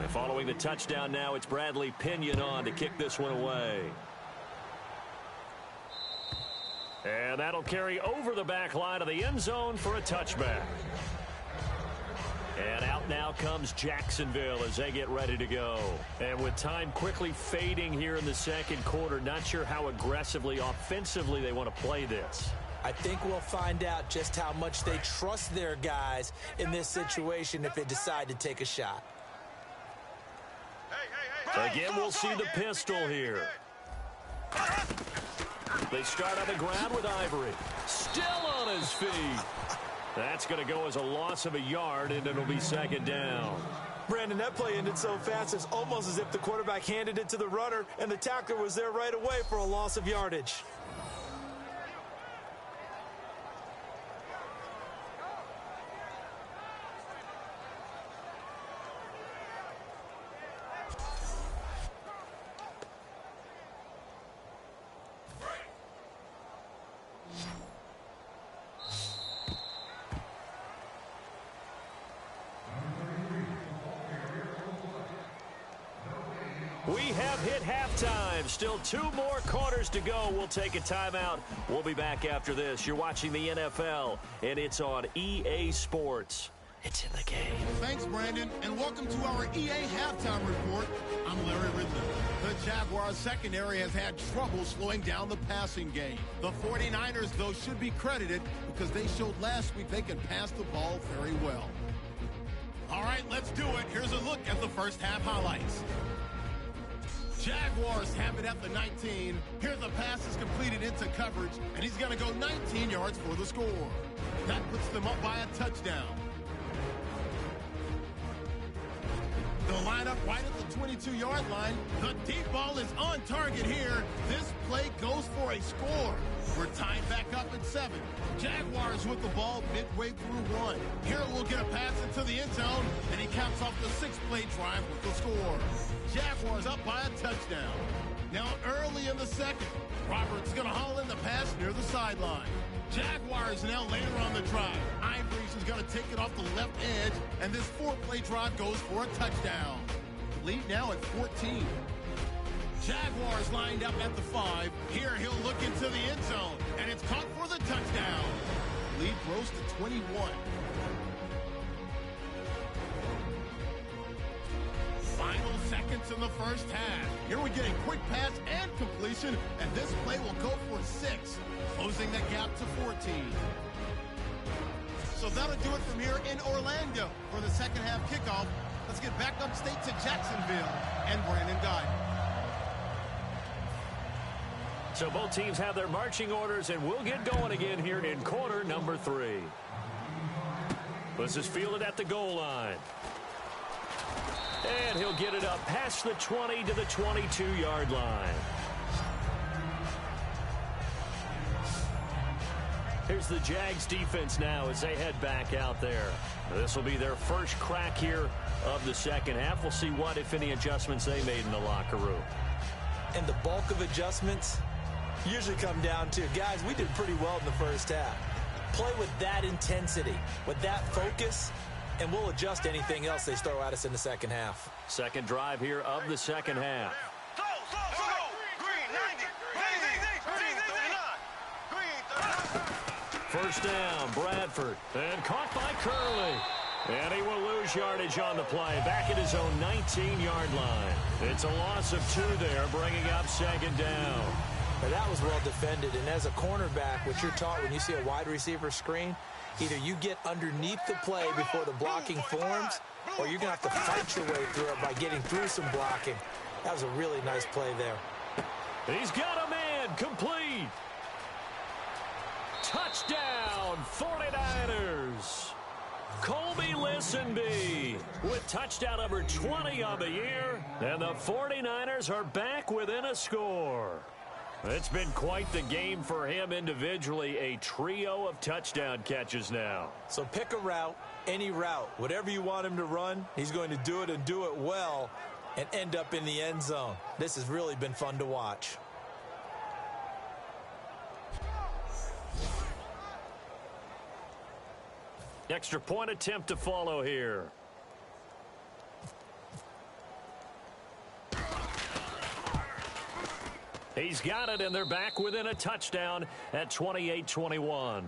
And following the touchdown now, it's Bradley Pinion on to kick this one away. And that'll carry over the back line of the end zone for a touchback. And out now comes Jacksonville as they get ready to go. And with time quickly fading here in the 2nd quarter, not sure how aggressively, offensively they want to play this. I think we'll find out just how much they trust their guys in this situation if they decide to take a shot. Again, we'll see the pistol here. They start on the ground with Ivory. Still on his feet. That's going to go as a loss of a yard, and it'll be 2nd down. Brandon, that play ended so fast, it's almost as if the quarterback handed it to the runner, and the tackler was there right away for a loss of yardage. We have hit halftime. Still 2 more quarters to go. We'll take a timeout. We'll be back after this. You're watching the NFL, and it's on EA Sports. It's in the game. Thanks, Brandon, and welcome to our EA Halftime Report. I'm Larry Ridley. The Jaguars secondary has had trouble slowing down the passing game. The 49ers, though, should be credited because they showed last week they can pass the ball very well. All right, let's do it. Here's a look at the first half highlights. Jaguars have it at the 19. Here the pass is completed into coverage, and he's going to go 19 yards for the score. That puts them up by a touchdown. They'll line up right at the 22-yard line. The deep ball is on target here. This play goes for a score. We're tied back up at 7. Jaguars with the ball midway through 1. Here we'll get a pass into the end zone, and he caps off the 6-play drive with the score. Jaguars up by a touchdown. Now early in the second, Roberts going to haul in the pass near the sideline. Jaguars now later on the drive. Ivory's is going to take it off the left edge, and this 4-play drive goes for a touchdown. Lead now at 14. Jaguars lined up at the 5. Here he'll look into the end zone, and it's caught for the touchdown. Lead grows to 21. Final seconds in the first half. Here we get a quick pass and completion, and this play will go for 6, closing the gap to 14. So that'll do it from here in Orlando for the second half kickoff. Let's get back upstate to Jacksonville and Brandon Guy. So both teams have their marching orders, and we'll get going again here in quarter number 3. This is fielded at the goal line. And he'll get it up past the 20 to the 22-yard line. Here's the Jags defense now as they head back out there. This will be their first crack here of the second half. We'll see what, if any, adjustments they made in the locker room. And the bulk of adjustments usually come down to, guys, we did pretty well in the first half. Play with that intensity, with that focus, and we'll adjust anything else they throw at us in the second half. Second drive here of the second half. First down, Bradford, and caught by Curley. And he will lose yardage on the play, back at his own 19-yard line. It's a loss of 2 there, bringing up second down. Now, that was well defended, and as a cornerback, what you're taught when you see a wide receiver screen, either you get underneath the play before the blocking forms, or you're going to have to fight your way through it by getting through some blocking. That was a really nice play there. He's got a man, complete. Touchdown, 49ers. Colby Listenby with touchdown number 20 on the year, and the 49ers are back within a score. It's been quite the game for him individually, a trio of touchdown catches now. So pick a route, any route, whatever you want him to run, he's going to do it and do it well and end up in the end zone. This has really been fun to watch. Extra point attempt to follow here. He's got it, and they're back within a touchdown at 28-21.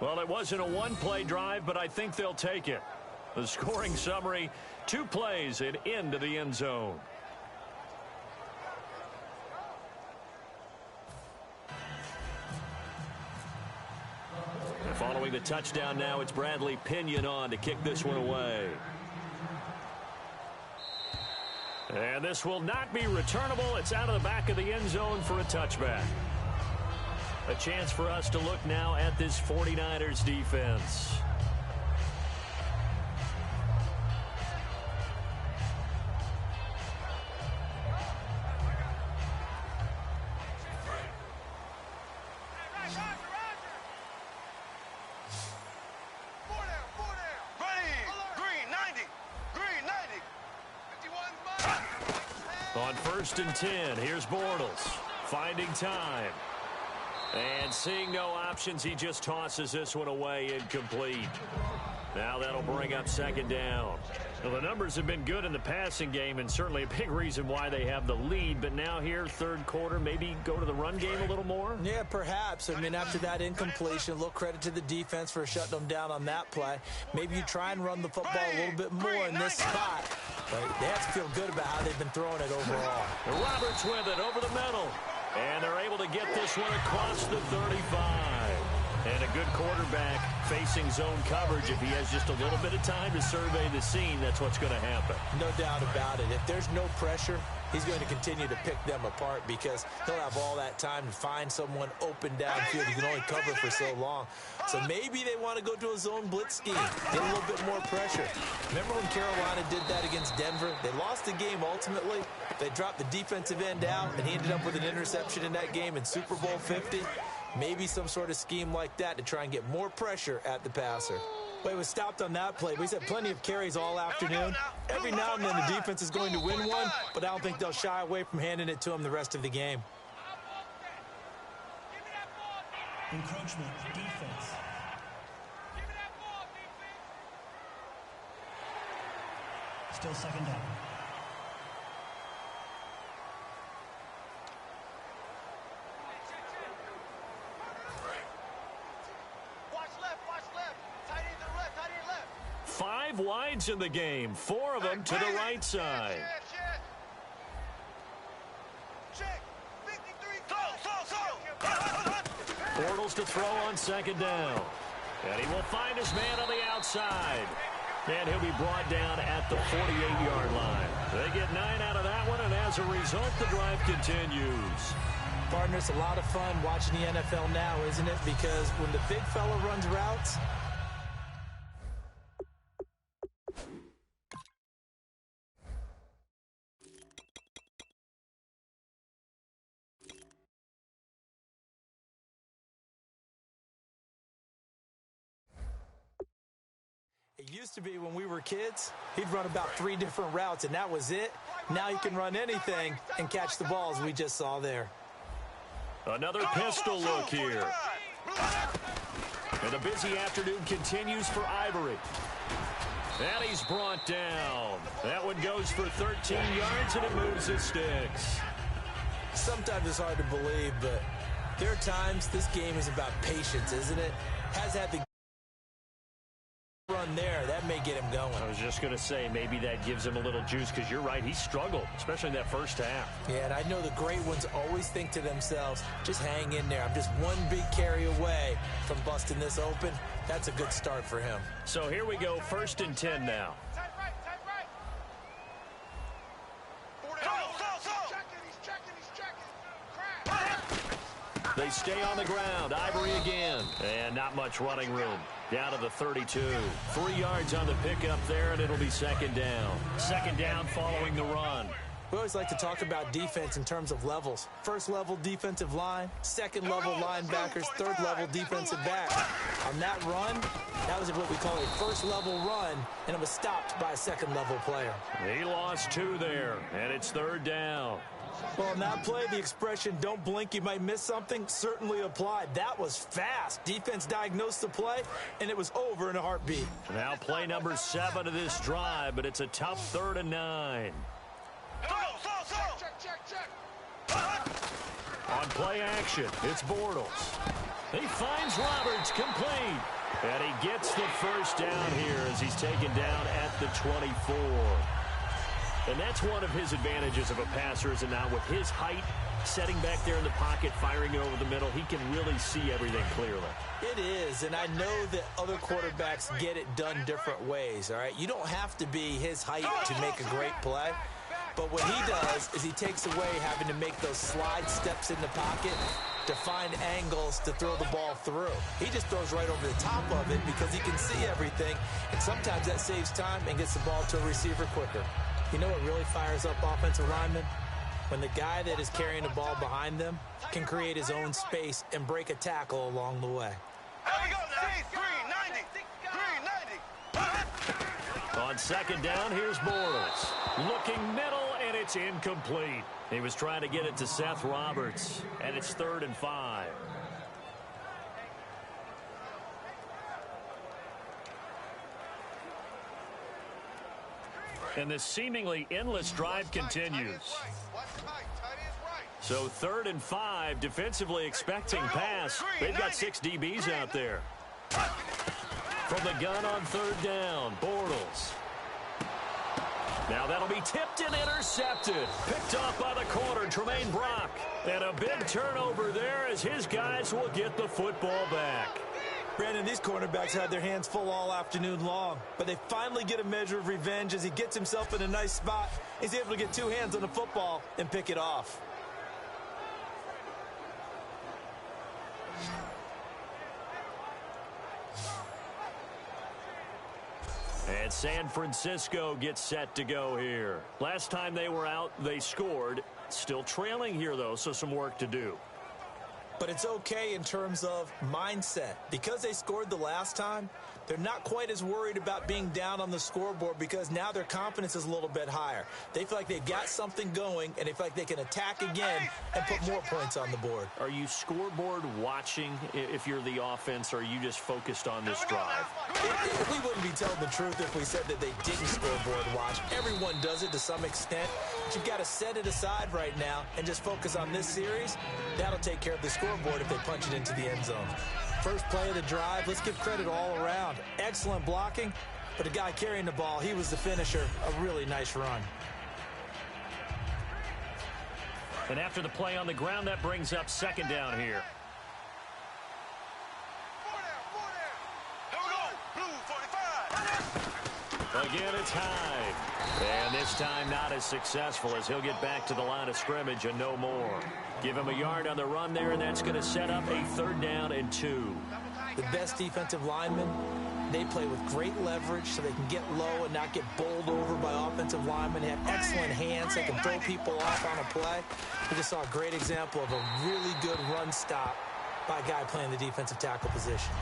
Well, it wasn't a one-play drive, but I think they'll take it. The scoring summary, 2 plays and into the end zone. And following the touchdown now, it's Bradley Pinion on to kick this one away. And this will not be returnable. It's out of the back of the end zone for a touchback. A chance for us to look now at this 49ers defense. On 1st and 10, here's Bortles, finding time. And seeing no options, he just tosses this one away incomplete. Now that'll bring up second down. Well, the numbers have been good in the passing game and certainly a big reason why they have the lead. But now here, third quarter, maybe go to the run game a little more? Yeah, perhaps. I mean, after that incompletion, a little credit to the defense for shutting them down on that play. Maybe you try and run the football a little bit more in this spot. But they have to feel good about how they've been throwing it overall. Roberts with it over the middle. And they're able to get this one across the 35. And a good quarterback facing zone coverage. If he has just a little bit of time to survey the scene, that's what's going to happen. No doubt about it. If there's no pressure, he's going to continue to pick them apart because he'll have all that time to find someone open downfield. He can only cover for so long. So maybe they want to go to a zone blitz scheme, get a little bit more pressure. Remember when Carolina did that against Denver? They lost the game ultimately. They dropped the defensive end out, and he ended up with an interception in that game in Super Bowl 50. Maybe some sort of scheme like that to try and get more pressure at the passer. Well, he was stopped on that play, but he's had plenty of carries all afternoon. Every now and then the defense is going to win one, but I don't think they'll shy away from handing it to him the rest of the game. Encroachment, defense. Still second down. Five wides in the game, four of them to the right side. Bortles to throw on second down. And he will find his man on the outside. And he'll be brought down at the 48-yard line. They get 9 out of that one, and as a result, the drive continues. Partner, it's a lot of fun watching the NFL now, isn't it? Because when the big fella runs routes, it used to be when we were kids, he'd run about 3 different routes, and that was it. Now he can run anything and catch the balls we just saw there. Another pistol look here. And the busy afternoon continues for Ivory. And he's brought down. That one goes for 13 yards, and it moves his sticks. Sometimes it's hard to believe, but there are times this game is about patience, isn't it? Has had the run there, that may get him going. I was just going to say, maybe that gives him a little juice, because you're right, he struggled, especially in that first half. Yeah, and I know the great ones always think to themselves, just hang in there. I'm just one big carry away from busting this open. That's a good start for him. So here we go, 1st and 10 now. They stay on the ground. Ivory again. And not much running room. Down to the 32. 3 yards on the pickup there, and it'll be second down. Second down following the run. We always like to talk about defense in terms of levels. First level defensive line, second level linebackers, third level defensive back. On that run, that was what we call a first level run, and it was stopped by a second level player. He lost 2 there, and it's third down. Well, on that play, the expression, don't blink, you might miss something, certainly applied. That was fast. Defense diagnosed the play, and it was over in a heartbeat. Now play number 7 of this drive, but it's a tough 3rd and 9. On play action, it's Bortles. He finds Roberts, complete. And he gets the first down here as he's taken down at the 24. And that's one of his advantages of a passer, is it not? With his height, setting back there in the pocket, firing it over the middle, he can really see everything clearly. It is, and I know that other quarterbacks get it done different ways, all right? You don't have to be his height to make a great play. But what he does is he takes away having to make those slide steps in the pocket to find angles to throw the ball through. He just throws right over the top of it because he can see everything, and sometimes that saves time and gets the ball to a receiver quicker. You know what really fires up offensive linemen? When the guy that is carrying the ball behind them can create his own space and break a tackle along the way. On second down, here's Bortles. Looking middle, and it's incomplete. He was trying to get it to Seth Roberts, and it's 3rd and 5. And this seemingly endless drive continues. So 3rd and 5, defensively expecting pass. They've got 6 DBs out there. From the gun on 3rd down, Bortles. Now that'll be tipped and intercepted. Picked off by the corner, Tremaine Brock. And a big turnover there as his guys will get the football back. Brandon, these cornerbacks had their hands full all afternoon long, but they finally get a measure of revenge as he gets himself in a nice spot. He's able to get 2 hands on the football and pick it off. And San Francisco gets set to go here. Last time they were out, they scored. Still trailing here, though, so some work to do. But it's okay in terms of mindset. Because they scored the last time, they're not quite as worried about being down on the scoreboard because now their confidence is a little bit higher. They feel like they've got something going, and they feel like they can attack again and put more points on the board. Are you scoreboard watching if you're the offense, or are you just focused on this drive? We wouldn't be telling the truth if we said that they didn't scoreboard watch. Everyone does it to some extent. But you've got to set it aside right now and just focus on this series. That'll take care of the scoreboard if they punch it into the end zone. First play of the drive, let's give credit all around. Excellent blocking, but the guy carrying the ball, he was the finisher. A really nice run. And after the play on the ground, that brings up 2nd down here. Again, it's Hyde. And this time not as successful as he'll get back to the line of scrimmage and no more. Give him a yard on the run there, and that's going to set up a 3rd down and 2. The best defensive linemen, they play with great leverage so they can get low and not get bowled over by offensive linemen. They have excellent hands. They can throw people off on a play. We just saw a great example of a really good run stop by a guy playing the defensive tackle position.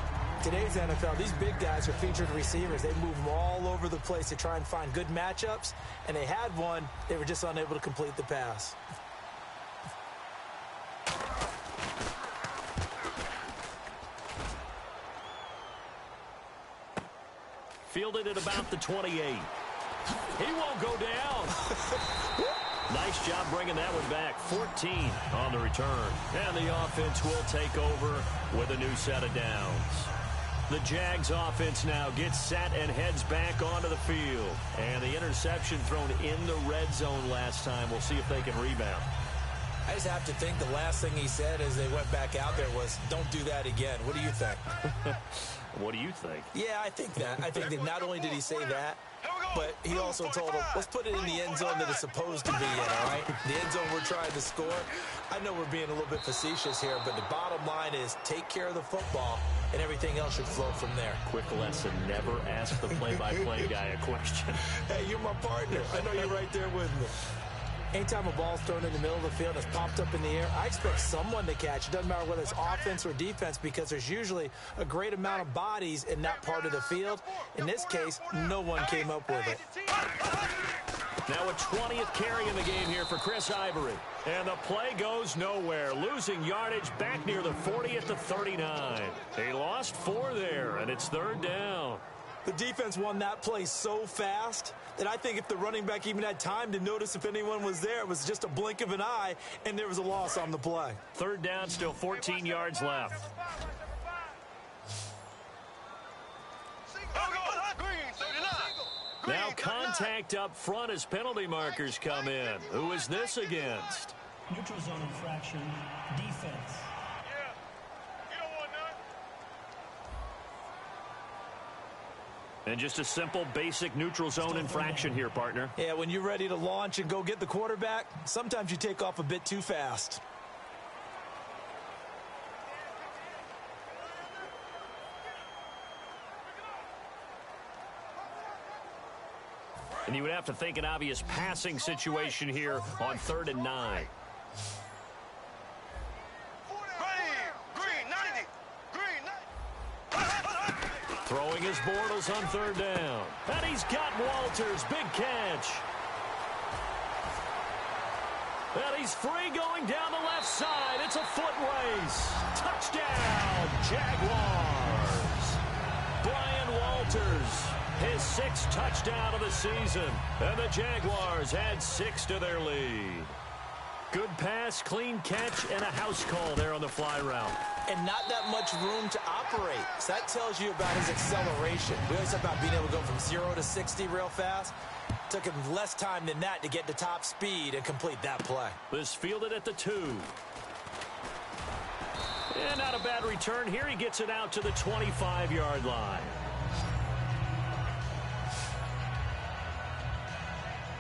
Today's NFL, these big guys are featured receivers. They move them all over the place to try and find good matchups, and they had one. They were just unable to complete the pass. Fielded at about the 28. He won't go down. Nice job bringing that one back. 14 on the return. And the offense will take over with a new set of downs. The Jags offense now gets set and heads back onto the field. And the interception thrown in the red zone last time. We'll see if they can rebound. I just have to think the last thing he said as they went back out there was, don't do that again. What do you think? What do you think? Yeah, I think that. I think that not only did he say that, but he also told them, let's put it in the end zone that it's supposed to be in, all right? The end zone we're trying to score. I know we're being a little bit facetious here, but the bottom line is take care of the football, and everything else should flow from there. Quick lesson, never ask the play-by-play guy a question. Hey, you're my partner. I know you're right there with me. Anytime a ball's thrown in the middle of the field and it's popped up in the air, I expect someone to catch. It doesn't matter whether it's offense or defense because there's usually a great amount of bodies in that part of the field. In this case, no one came up with it. Now a 20th carry in the game here for Chris Ivory. And the play goes nowhere. Losing yardage back near the 40 at the 39. He lost 4 there, and it's 3rd down. The defense won that play so fast that I think if the running back even had time to notice if anyone was there, it was just a blink of an eye, and there was a loss on the play. 3rd down, still 14 yards left. Now contact up front as penalty markers come in. Who is this against? Neutral zone infraction, defense. And just a simple, basic neutral zone infraction here, partner. Yeah, when you're ready to launch and go get the quarterback, sometimes you take off a bit too fast. And you would have to think an obvious passing situation here on 3rd and 9. Throwing his Bortles on 3rd down. And he's got Walters. Big catch. And he's free going down the left side. It's a foot race. Touchdown, Jaguars. Brian Walters. his 6th touchdown of the season. And the Jaguars add 6 to their lead. Good pass, clean catch, and a house call there on the fly route. And not that much room to operate. So that tells you about his acceleration. We always talk about being able to go from 0 to 60 real fast. Took him less time than that to get to top speed and complete that play. This fielded at the 2. And not a bad return here. He gets it out to the 25-yard line.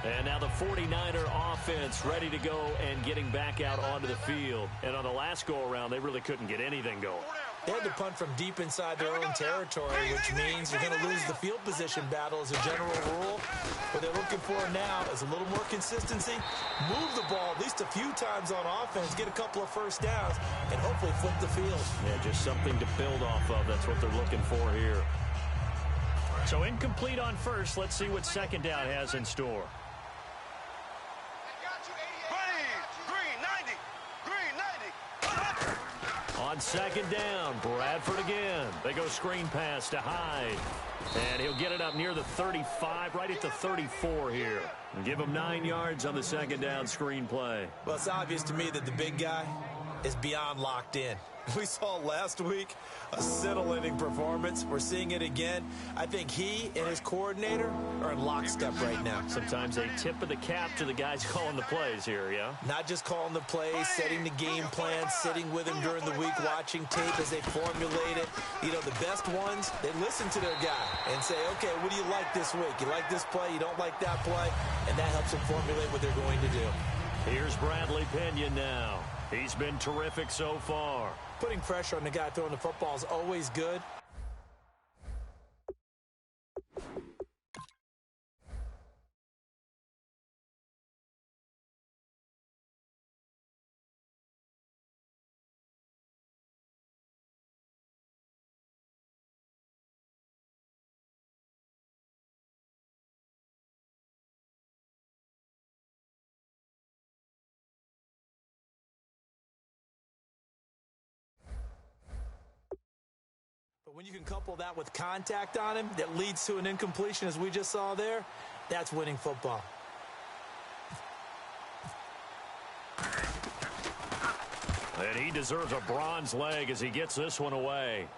And now the 49er offense ready to go and getting back out onto the field. And on the last go-around, they really couldn't get anything going. They had to punt from deep inside their own territory, which means you're going to lose the field position battle as a general rule. What they're looking for now is a little more consistency, move the ball at least a few times on offense, get a couple of first downs, and hopefully flip the field. Yeah, just something to build off of. That's what they're looking for here. So incomplete on first. Let's see what second down has in store. On second down, Bradford again. They go screen pass to Hyde. And he'll get it up near the 35, right at the 34 here. And give him 9 yards on the second down screen play. Well, it's obvious to me that the big guy is beyond locked in. We saw last week a scintillating performance. We're seeing it again. I think he and his coordinator are in lockstep right now. Sometimes a tip of the cap to the guys calling the plays here, yeah? Not just calling the plays, setting the game plan, sitting with him during the week, watching tape as they formulate it. You know, the best ones, they listen to their guy and say, okay, what do you like this week? You like this play? You don't like that play? And that helps them formulate what they're going to do. Here's Bradley Pinion now. He's been terrific so far. Putting pressure on the guy throwing the football is always good. When you can couple that with contact on him that leads to an incompletion, as we just saw there, that's winning football. And he deserves a bronze leg as he gets this one away.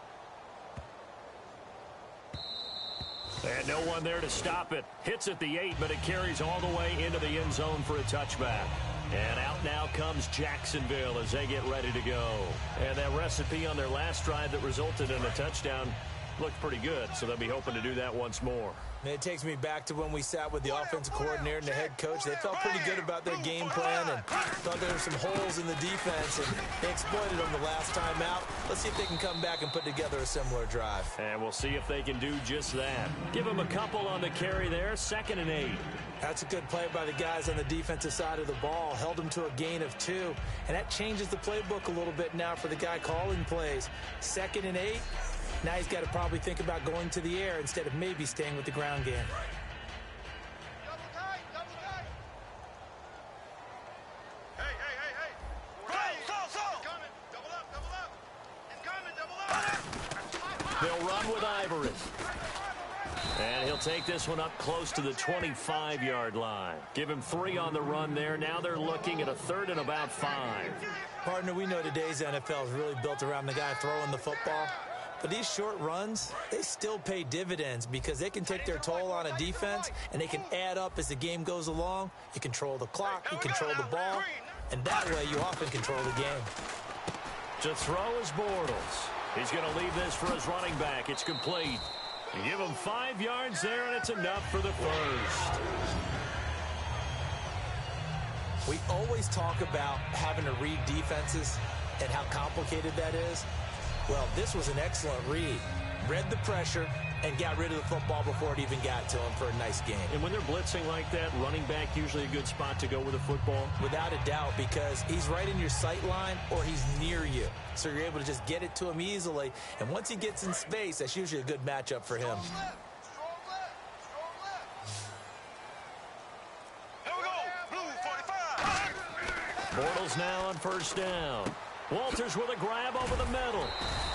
And no one there to stop it. Hits at the 8, but it carries all the way into the end zone for a touchback. And out now comes Jacksonville as they get ready to go. And that recipe on their last drive that resulted in a touchdown looked pretty good, so they'll be hoping to do that once more. And it takes me back to when we sat with the offensive coordinator and the head coach. They felt pretty good about their game plan and thought there were some holes in the defense, and they exploited them the last time out. Let's see if they can come back and put together a similar drive. And we'll see if they can do just that. Give them a couple on the carry there, 2nd and 8. That's a good play by the guys on the defensive side of the ball. Held them to a gain of 2. And that changes the playbook a little bit now for the guy calling plays. 2nd and 8. Now he's got to probably think about going to the air instead of maybe staying with the ground game. Double tight, double tight. Hey. So. Coming. Double up. It's coming, double up. They'll run with Ivory. And he'll take this one up close to the 25-yard line. Give him 3 on the run there. Now they're looking at a 3rd and about 5. Partner, we know today's NFL is really built around the guy throwing the football. But these short runs, they still pay dividends because they can take their toll on a defense, and they can add up as the game goes along. You control the clock, you control the ball, and that way you often control the game. To throw is Bortles. He's going to leave this for his running back. It's complete. You give him 5 yards there, and it's enough for the first. We always talk about having to read defenses and how complicated that is. Well, this was an excellent read. Read the pressure and got rid of the football before it even got to him for a nice game. And when they're blitzing like that, running back usually a good spot to go with the football? Without a doubt, because he's right in your sight line or he's near you. So you're able to just get it to him easily. And once he gets in space, that's usually a good matchup for him. Strong left. Here we go. Blue 45. Bortles now on 1st down. Walters with a grab over the middle.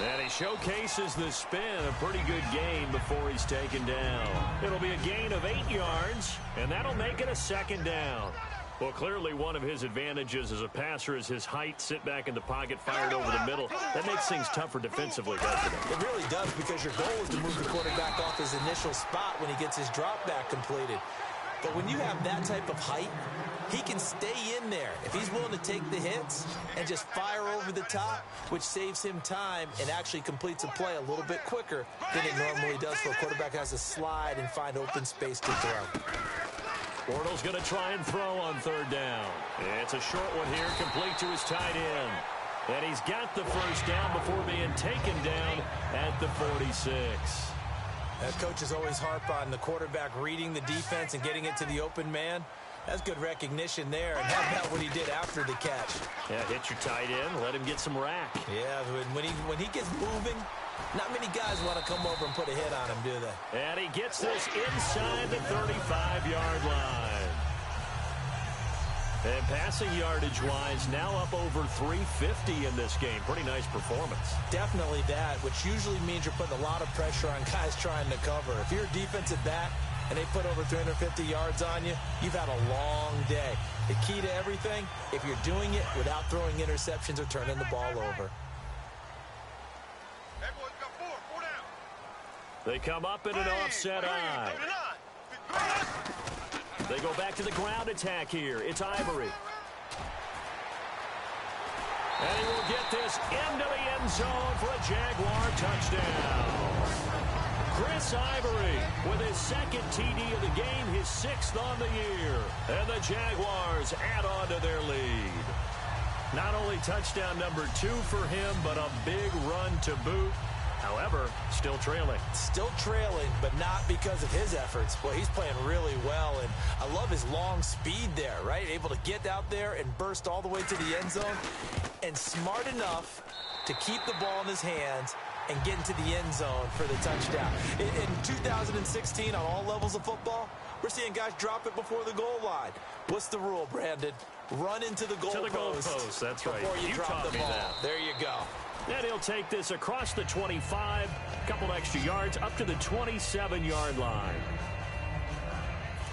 And he showcases the spin. A pretty good gain before he's taken down. It'll be a gain of 8 yards, and that'll make it a second down. Well, clearly one of his advantages as a passer is his height. Sit back in the pocket, fired over the middle. That makes things tougher defensively, doesn't it? It really does, because your goal is to move the quarterback off his initial spot when he gets his drop back completed. But when you have that type of height, he can stay in there if he's willing to take the hits and just fire over the top, which saves him time and actually completes a play a little bit quicker than it normally does for a quarterback who has to slide and find open space to throw. Bortles going to try and throw on third down. It's a short one here, complete to his tight end. And he's got the first down before being taken down at the 46. Coaches always harp on the quarterback reading the defense and getting it to the open man. That's good recognition there. And how about what he did after the catch? Yeah, hit your tight end, let him get some rack. Yeah, when he gets moving, not many guys want to come over and put a hit on him, do they? And he gets this inside the 35-yard line. And passing yardage-wise, now up over 350 in this game. Pretty nice performance. Definitely that, which usually means you're putting a lot of pressure on guys trying to cover. If you're a defensive back and they put over 350 yards on you, you've had a long day. The key to everything, if you're doing it without throwing interceptions or turning the ball over. They come up in an offset eye. They go back to the ground attack here. It's Ivory. And he will get this into the end zone for a Jaguar touchdown. Chris Ivory with his second TD of the game, his 6th on the year. And the Jaguars add on to their lead. Not only touchdown number 2 for him, but a big run to boot. However, still trailing. Still trailing, but not because of his efforts. Well, he's playing really well, and I love his long speed there, right? Able to get out there and burst all the way to the end zone, and smart enough to keep the ball in his hands and get into the end zone for the touchdown. In 2016, on all levels of football, we're seeing guys drop it before the goal line. What's the rule, Brandon? Run into the goal post. That's right. Before you drop the ball. There you go. And he'll take this across the 25, a couple extra yards, up to the 27-yard line.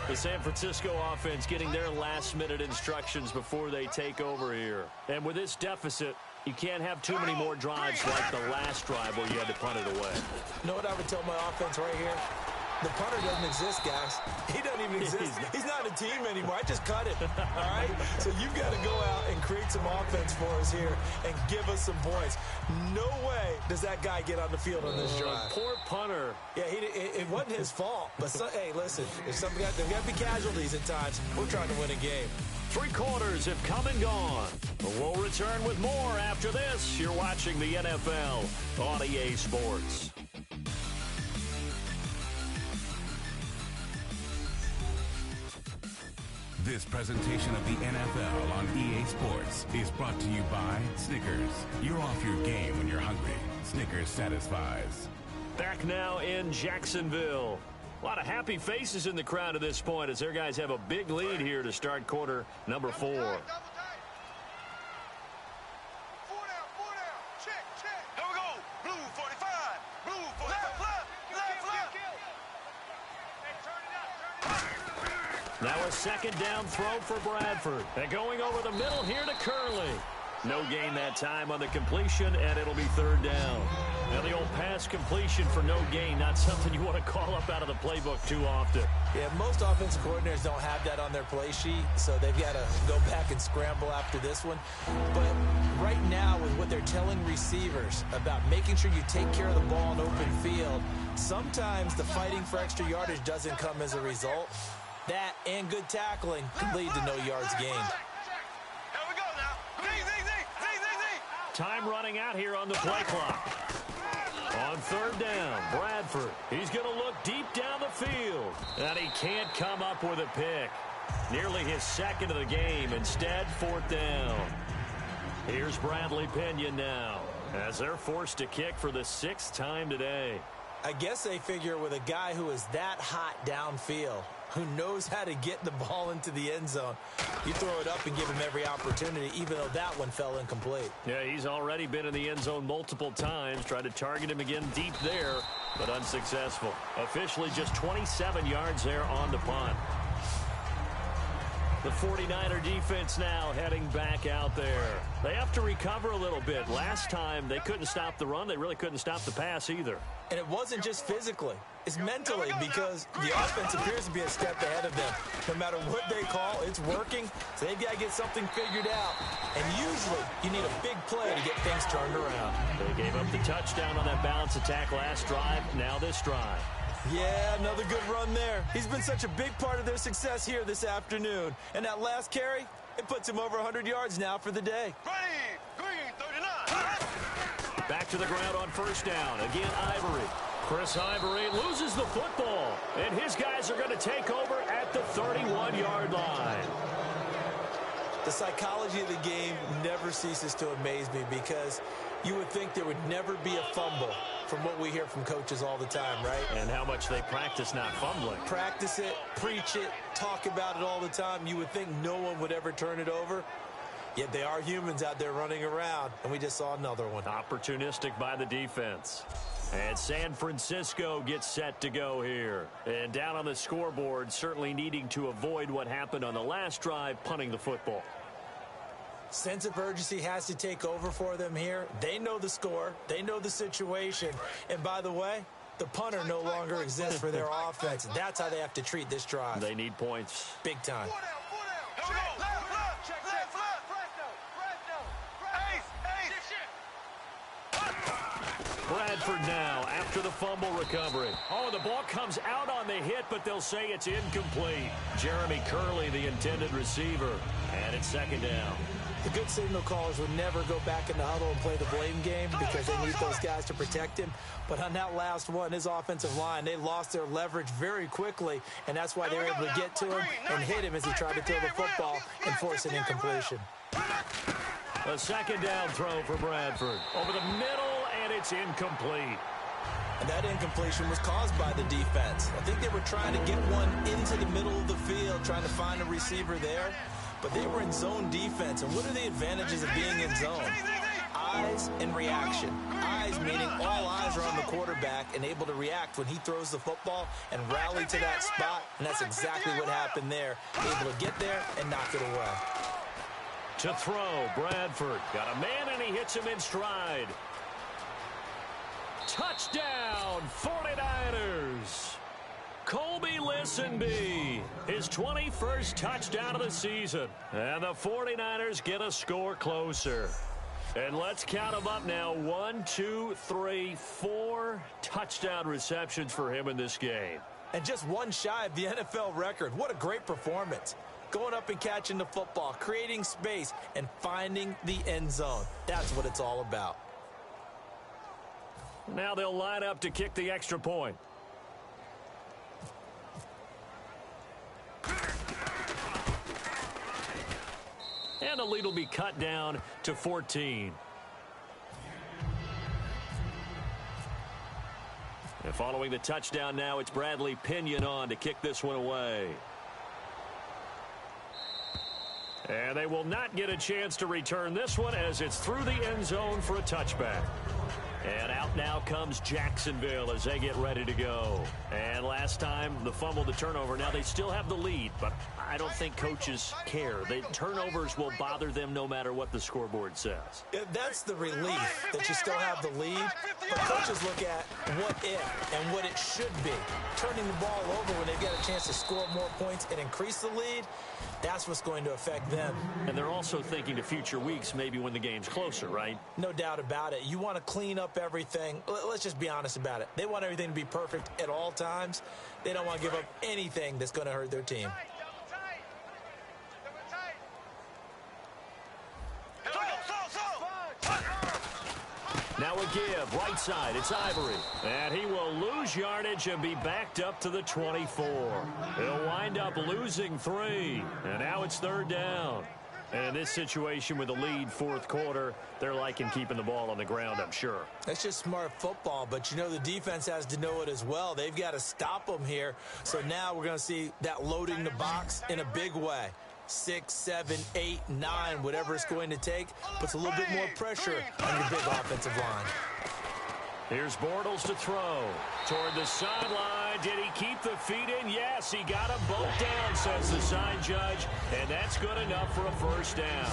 The San Francisco offense getting their last-minute instructions before they take over here. And with this deficit, you can't have too many more drives like the last drive where you had to punt it away. You know what I would tell my offense right here? The punter doesn't exist, guys. He doesn't even exist. He's not a team anymore. I just cut it, all right? So you've got to go out and create some offense for us here and give us some points. No way does that guy get on the field on this drive. Poor punter. Yeah, it wasn't his fault. But, hey, listen, there's got to be casualties at times. We're trying to win a game. 3 quarters have come and gone. We'll return with more after this. You're watching the NFL on EA Sports. This presentation of the NFL on EA Sports is brought to you by Snickers. You're off your game when you're hungry. Snickers satisfies. Back now in Jacksonville. A lot of happy faces in the crowd at this point as their guys have a big lead here to start quarter number 4. Now a second down throw for Bradford. And going over the middle here to Curley. No gain that time on the completion, and it'll be 3rd down. Now the old pass completion for no gain, not something you want to call up out of the playbook too often. Yeah, most offensive coordinators don't have that on their play sheet, so they've got to go back and scramble after this one. But right now, with what they're telling receivers about making sure you take care of the ball in open field, sometimes the fighting for extra yardage doesn't come as a result. That and good tackling can lead to no yards gained. Time running out here on the play clock. On 3rd down, Bradford. He's going to look deep down the field. And he can't come up with a pick. Nearly his 2nd of the game. Instead, 4th down. Here's Bradley Pinion now as they're forced to kick for the 6th time today. I guess they figure with a guy who is that hot downfield, who knows how to get the ball into the end zone. You throw it up and give him every opportunity, even though that one fell incomplete. Yeah, he's already been in the end zone multiple times. Tried to target him again deep there, but unsuccessful. Officially just 27 yards there on the punt. The 49er defense now heading back out there. They have to recover a little bit. Last time they couldn't stop the run. They really couldn't stop the pass either. And it wasn't just physically. It's mentally, because the offense appears to be a step ahead of them. No matter what they call, it's working. So they've got to get something figured out. And usually you need a big play to get things turned around. They gave up the touchdown on that balance attack last drive. Now this drive. Yeah, another good run there. He's been such a big part of their success here this afternoon. And that last carry, it puts him over 100 yards now for the day. Ready, green, 39. Back to the ground on first down. Again, Ivory. Chris Ivory loses the football, and his guys are going to take over at the 31-yard line. The psychology of the game never ceases to amaze me, because you would think there would never be a fumble from what we hear from coaches all the time, right? And how much they practice not fumbling. Practice it, preach it, talk about it all the time. You would think no one would ever turn it over. Yet they are humans out there running around, and we just saw another one. Opportunistic by the defense. And San Francisco gets set to go here. And down on the scoreboard, certainly needing to avoid what happened on the last drive, punting the football. Sense of urgency has to take over for them here. They know the score. They know the situation. And by the way, the punter no longer exists for their offense. That's how they have to treat this drive. They need points. Big time. Bradford now after the fumble recovery. Oh, the ball comes out on the hit, but they'll say it's incomplete. Jeremy Curley, the intended receiver, and it's second down. The good signal callers would never go back in the huddle and play the blame game, because they need those guys to protect him. But on that last one, his offensive line, they lost their leverage very quickly, and that's why they were able to get to him and hit him as he tried to throw the football and force an incompletion. A second down throw for Bradford. Over the middle, and it's incomplete. And that incompletion was caused by the defense. I think they were trying to get one into the middle of the field, trying to find a receiver there. But they were in zone defense. And what are the advantages of being in zone? Eyes and reaction. Eyes meaning all eyes are on the quarterback and able to react when he throws the football and rally to that spot. And that's exactly what happened there. Able to get there and knock it away. To throw, Bradford. Got a man, and he hits him in stride. Touchdown, 49ers. Colby Listenby, his 21st touchdown of the season. And the 49ers get a score closer. And let's count them up now. 1, 2, 3, 4 touchdown receptions for him in this game. And just one shy of the NFL record. What a great performance. Going up and catching the football, creating space, and finding the end zone. That's what it's all about. Now they'll line up to kick the extra point. And the lead will be cut down to 14. And following the touchdown now, it's Bradley Pinion on to kick this one away. And they will not get a chance to return this one, as it's through the end zone for a touchback. And out now comes Jacksonville as they get ready to go. And last time, the fumble, the turnover. Now they still have the lead, but I don't think coaches care. The turnovers will bother them no matter what the scoreboard says. That's the relief, that you still have the lead. But coaches look at what if and what it should be. Turning the ball over when they've got a chance to score more points and increase the lead, that's what's going to affect them. And they're also thinking to future weeks, maybe when the game's closer, right? No doubt about it. You want to clean up everything. Let's just be honest about it. They want everything to be perfect at all times. They don't want to give up anything that's going to hurt their team. Now a give, right side, it's Ivory. And he will lose yardage and be backed up to the 24. He'll wind up losing 3. And now it's third down. And in this situation with the lead fourth quarter, they're liking keeping the ball on the ground, I'm sure. That's just smart football, but you know the defense has to know it as well. They've got to stop them here. So now we're going to see that loading the box in a big way. 6, 7, 8, 9, whatever it's going to take, puts a little bit more pressure on your big offensive line. Here's Bortles to throw. Toward the sideline. Did he keep the feet in? Yes, he got them both down, says the sign judge. And that's good enough for a first down.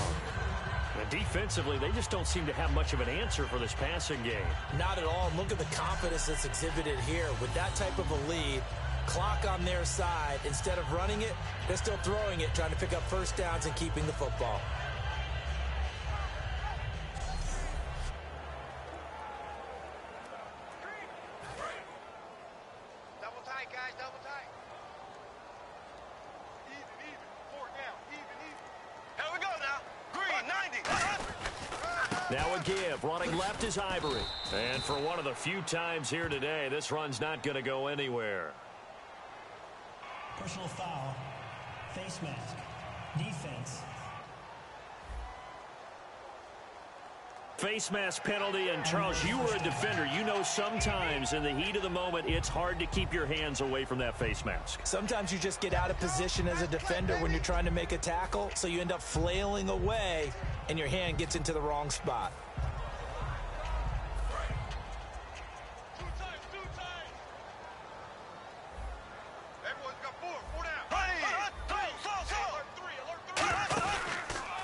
And defensively, they just don't seem to have much of an answer for this passing game. Not at all. Look at the confidence that's exhibited here. With that type of a lead, clock on their side, instead of running it, they're still throwing it, trying to pick up first downs and keeping the football. Now a give. Running left is Ivory. And for one of the few times here today, this run's not going to go anywhere. Personal foul. Face mask. Defense. Face mask penalty, and Charles, you were a defender. You know sometimes in the heat of the moment, it's hard to keep your hands away from that face mask. Sometimes you just get out of position as a defender when you're trying to make a tackle, so you end up flailing away, and your hand gets into the wrong spot.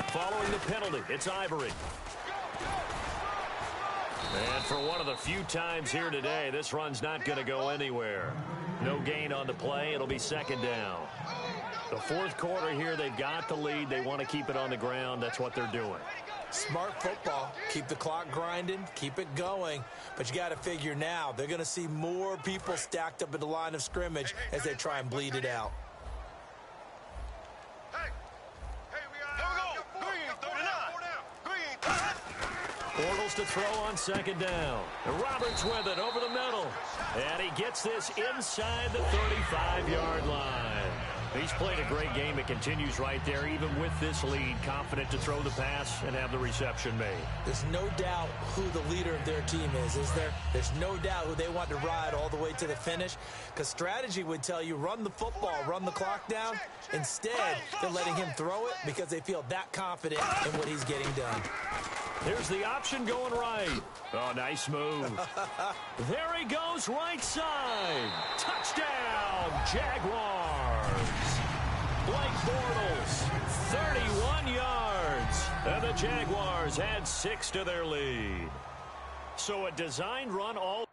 Following the penalty, it's Ivory. And for one of the few times here today, this run's not going to go anywhere. No gain on the play. It'll be second down. The fourth quarter here, they've got the lead. They want to keep it on the ground. That's what they're doing. Smart football. Keep the clock grinding. Keep it going. But you got to figure now, they're going to see more people stacked up at the line of scrimmage as they try and bleed it out. Bortles to throw on second down. Roberts with it over the middle. And he gets this inside the 35-yard line. He's played a great game. It continues right there, even with this lead. Confident to throw the pass and have the reception made. There's no doubt who the leader of their team is there? There's no doubt who they want to ride all the way to the finish. Because strategy would tell you, run the football, run the clock down. Instead, they're letting him throw it because they feel that confident in what he's getting done. Here's the option going right. Oh, nice move. There he goes, right side. Touchdown, Jaguars. Blake Bortles, 31 yards. And the Jaguars add 6 to their lead. So a designed run all.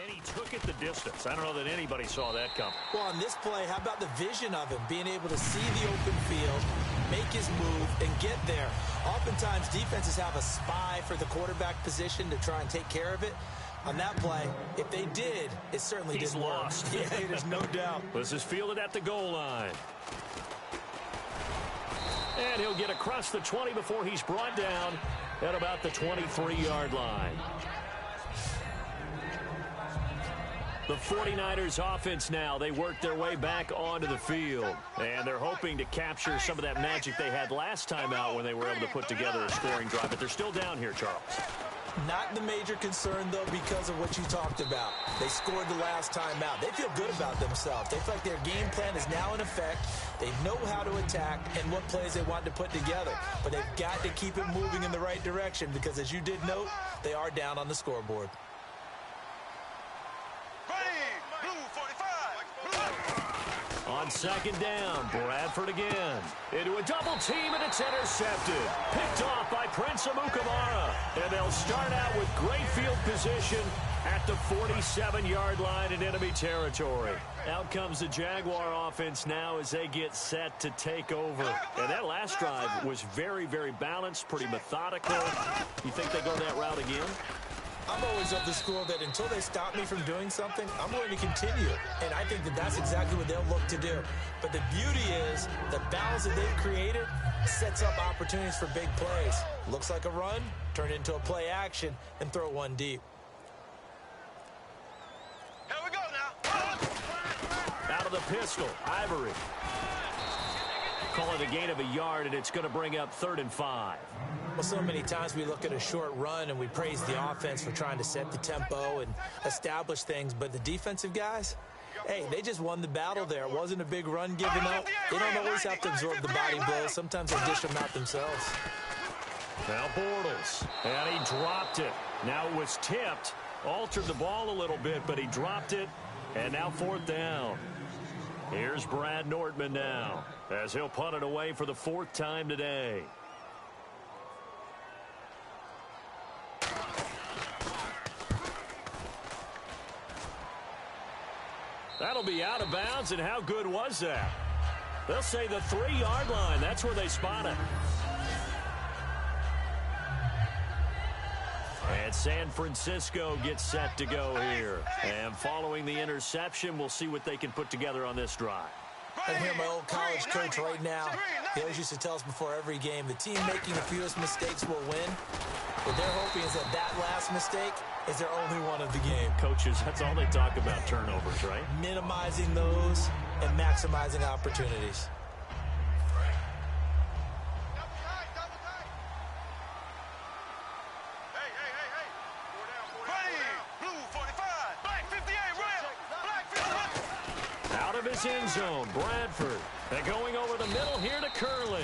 And he took it the distance. I don't know that anybody saw that coming. Well, on this play, how about the vision of him? Being able to see the open field, make his move, and get there. Oftentimes, defenses have a spy for the quarterback position to try and take care of it. On that play, if they did, it certainly didn't work. Lost. Yeah, there's no doubt. This is fielded at the goal line. And he'll get across the 20 before he's brought down at about the 23-yard line. The 49ers offense now, they work their way back onto the field. And they're hoping to capture some of that magic they had last time out when they were able to put together a scoring drive. But they're still down here, Charles. Not the major concern, though, because of what you talked about. They scored the last time out. They feel good about themselves. They feel like their game plan is now in effect. They know how to attack and what plays they want to put together. But they've got to keep it moving in the right direction because, as you did note, they are down on the scoreboard. On second down, Bradford again. Into a double team, and it's intercepted. Picked off by Prince Amukamara. And they'll start out with great field position at the 47-yard line in enemy territory. Out comes the Jaguar offense now as they get set to take over. And that last drive was very, very balanced, pretty methodical. You think they go that route again? I'm always of the school that until they stop me from doing something, I'm going to continue. And I think that that's exactly what they'll look to do. But the beauty is the balance that they've created sets up opportunities for big plays. Looks like a run, turn it into a play action, and throw one deep. Here we go now. Out of the pistol, Ivory. Call it a gain of a yard, and it's going to bring up 3rd and 5. Well, so many times we look at a short run and we praise the offense for trying to set the tempo and establish things, but the defensive guys, hey, they just won the battle there. It wasn't a big run given up. They don't always have to absorb the body blows. Sometimes they dish them out themselves. Now Bortles, and he dropped it. Now it was tipped, altered the ball a little bit, but he dropped it, and now 4th down. Here's Brad Nordman now as he'll punt it away for the 4th time today. That'll be out of bounds, and how good was that? They'll say the 3-yard line. That's where they spot it. And San Francisco gets set to go here. And following the interception, we'll see what they can put together on this drive. I hear my old college coach right now. He always used to tell us before every game, the team making the fewest mistakes will win. What they're hoping is that that last mistake is their only one of the game. Coaches, that's all they talk about, turnovers, right? Minimizing those and maximizing opportunities. End zone, Bradford. They're going over the middle here to Curley.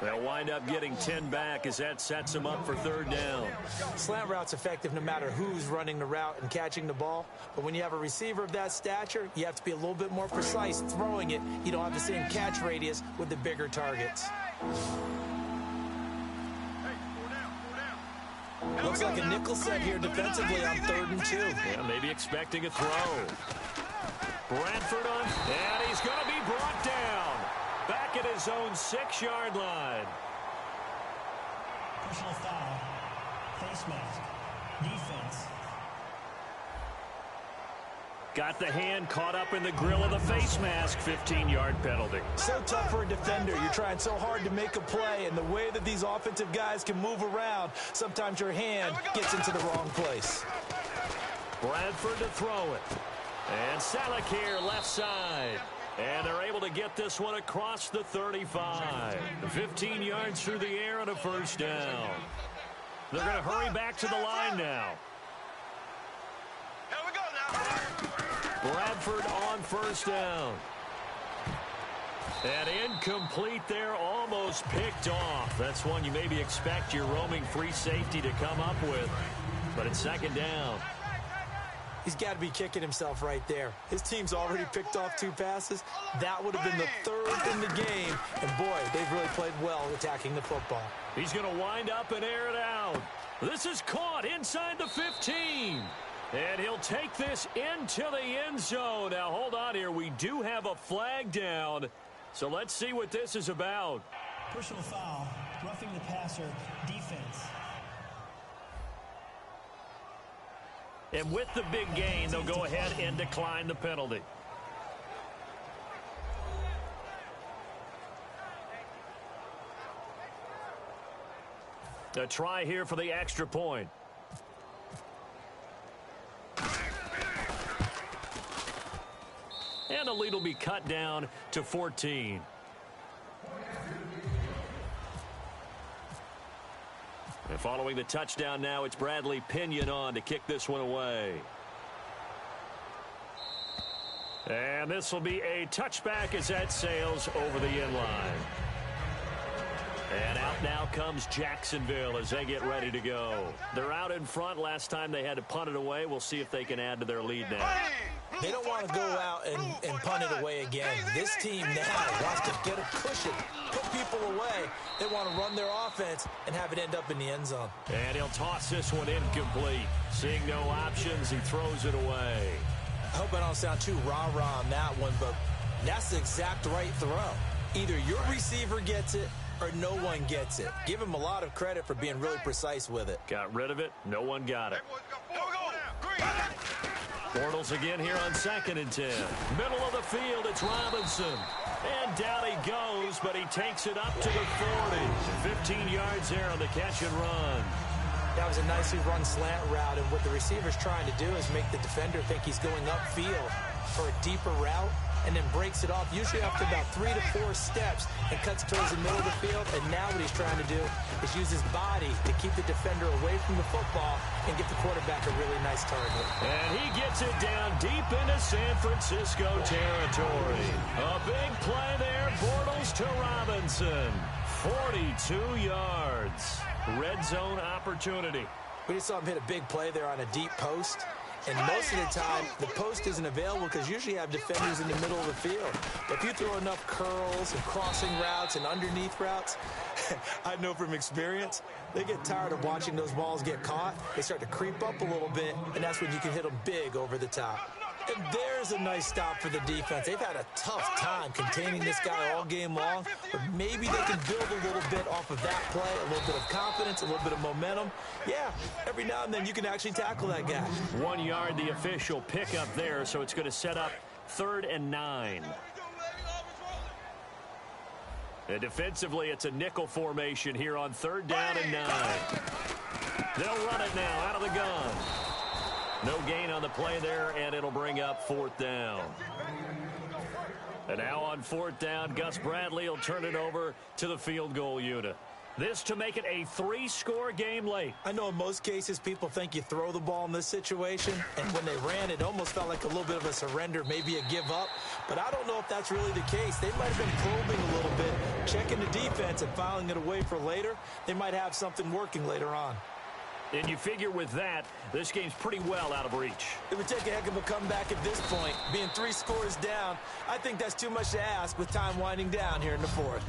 They'll wind up getting 10 back as that sets them up for 3rd down. Slant route's effective no matter who's running the route and catching the ball. But when you have a receiver of that stature, you have to be a little bit more precise throwing it. You don't have the same catch radius with the bigger targets. Looks like a nickel set here defensively on 3rd and 2. Yeah, maybe expecting a throw. Bradford on, and he's going to be brought down. Back at his own 6-yard line. Personal foul. Face mask. Defense. Got the hand caught up in the grill of the face mask. 15-yard penalty. So tough for a defender. You're trying so hard to make a play, and the way that these offensive guys can move around, sometimes your hand gets into the wrong place. Bradford to throw it. And Salek here, left side. And they're able to get this one across the 35. 15 yards through the air and a 1st down. They're going to hurry back to the line now. Here we go now. Bradford on 1st down. And incomplete there, almost picked off. That's one you maybe expect your roaming free safety to come up with. But it's 2nd down. He's got to be kicking himself right there. His team's already picked off 2 passes. That would have been the 3rd in the game. And, boy, they've really played well attacking the football. He's going to wind up and air it out. This is caught inside the 15. And he'll take this into the end zone. Now, hold on here. We do have a flag down. So let's see what this is about. Personal foul. Roughing the passer. Defense. And with the big gain, they'll go ahead and decline the penalty. A try here for the extra point. And the lead will be cut down to 14. And following the touchdown now, it's Bradley Pinion on to kick this one away. And this will be a touchback as that sails over the end line. And out now comes Jacksonville as they get ready to go. They're out in front. Last time they had to punt it away. We'll see if they can add to their lead now. They don't want to go out and punt it away again. This team now wants to get a cushion, put people away. They want to run their offense and have it end up in the end zone. And he'll toss this one incomplete. Seeing no options, he throws it away. I hope I don't sound too rah-rah on that one, but that's the exact right throw. Either your receiver gets it or no one gets it. Give him a lot of credit for being really precise with it. Got rid of it. No one got it. Bortles again here on 2nd and 10. Middle of the field, it's Robinson. And down he goes, but he takes it up to the 40. 15 yards there on the catch and run. That was a nicely run slant route, and what the receiver's trying to do is make the defender think he's going upfield for a deeper route, and then breaks it off, usually after about 3 to 4 steps, and cuts towards the middle of the field. And now what he's trying to do is use his body to keep the defender away from the football and give the quarterback a really nice target. And he gets it down deep into San Francisco territory. A big play there, Bortles to Robinson. 42 yards. Red zone opportunity. We just saw him hit a big play there on a deep post. And most of the time, the post isn't available because usually you have defenders in the middle of the field. If you throw enough curls and crossing routes and underneath routes, I know from experience, they get tired of watching those balls get caught. They start to creep up a little bit, and that's when you can hit them big over the top. And there's a nice stop for the defense. They've had a tough time containing this guy all game long, but maybe they can build a little bit off of that play, a little bit of confidence, a little bit of momentum. Yeah, every now and then you can actually tackle that guy. 1 yard, the official pickup there, so it's going to set up 3rd and 9. And defensively, it's a nickel formation here on 3rd down and 9. They'll run it now out of the gun. No gain on the play there, and it'll bring up 4th down. And now on 4th down, Gus Bradley will turn it over to the field goal unit. This to make it a 3-score game late. I know in most cases people think you throw the ball in this situation, and when they ran, it almost felt like a little bit of a surrender, maybe a give up. But I don't know if that's really the case. They might have been probing a little bit, checking the defense and filing it away for later. They might have something working later on. And you figure with that, this game's pretty well out of reach. It would take a heck of a comeback at this point. Being 3 scores down, I think that's too much to ask with time winding down here in the 4th.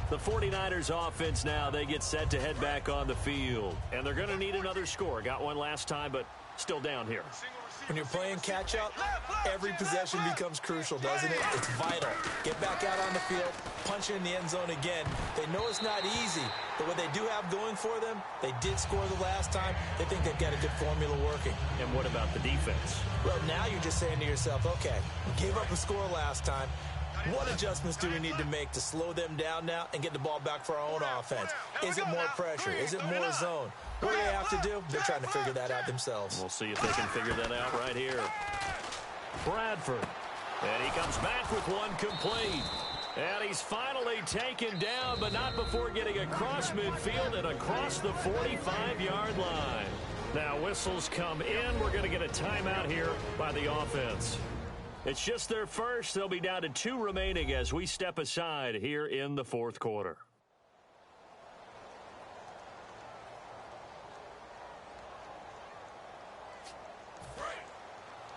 The 49ers offense now, they get set to head back on the field. And they're going to need another score. Got one last time, but still down here. When you're playing catch-up, every possession becomes crucial, doesn't it? It's vital. Get back out on the field, punch it in the end zone again. They know it's not easy, but what they do have going for them, they did score the last time. They think they've got a good formula working. And what about the defense? Well, now you're just saying to yourself, okay, we gave up a score last time. What adjustments do we need to make to slow them down now and get the ball back for our own offense? Is it more pressure? Is it more zone? What do they have to do? They're trying to figure that out themselves. We'll see if they can figure that out right here. Bradford. And he comes back with one complete. And he's finally taken down, but not before getting across midfield and across the 45-yard line. Now whistles come in. We're going to get a timeout here by the offense. It's just their first. They'll be down to 2 remaining as we step aside here in the 4th quarter.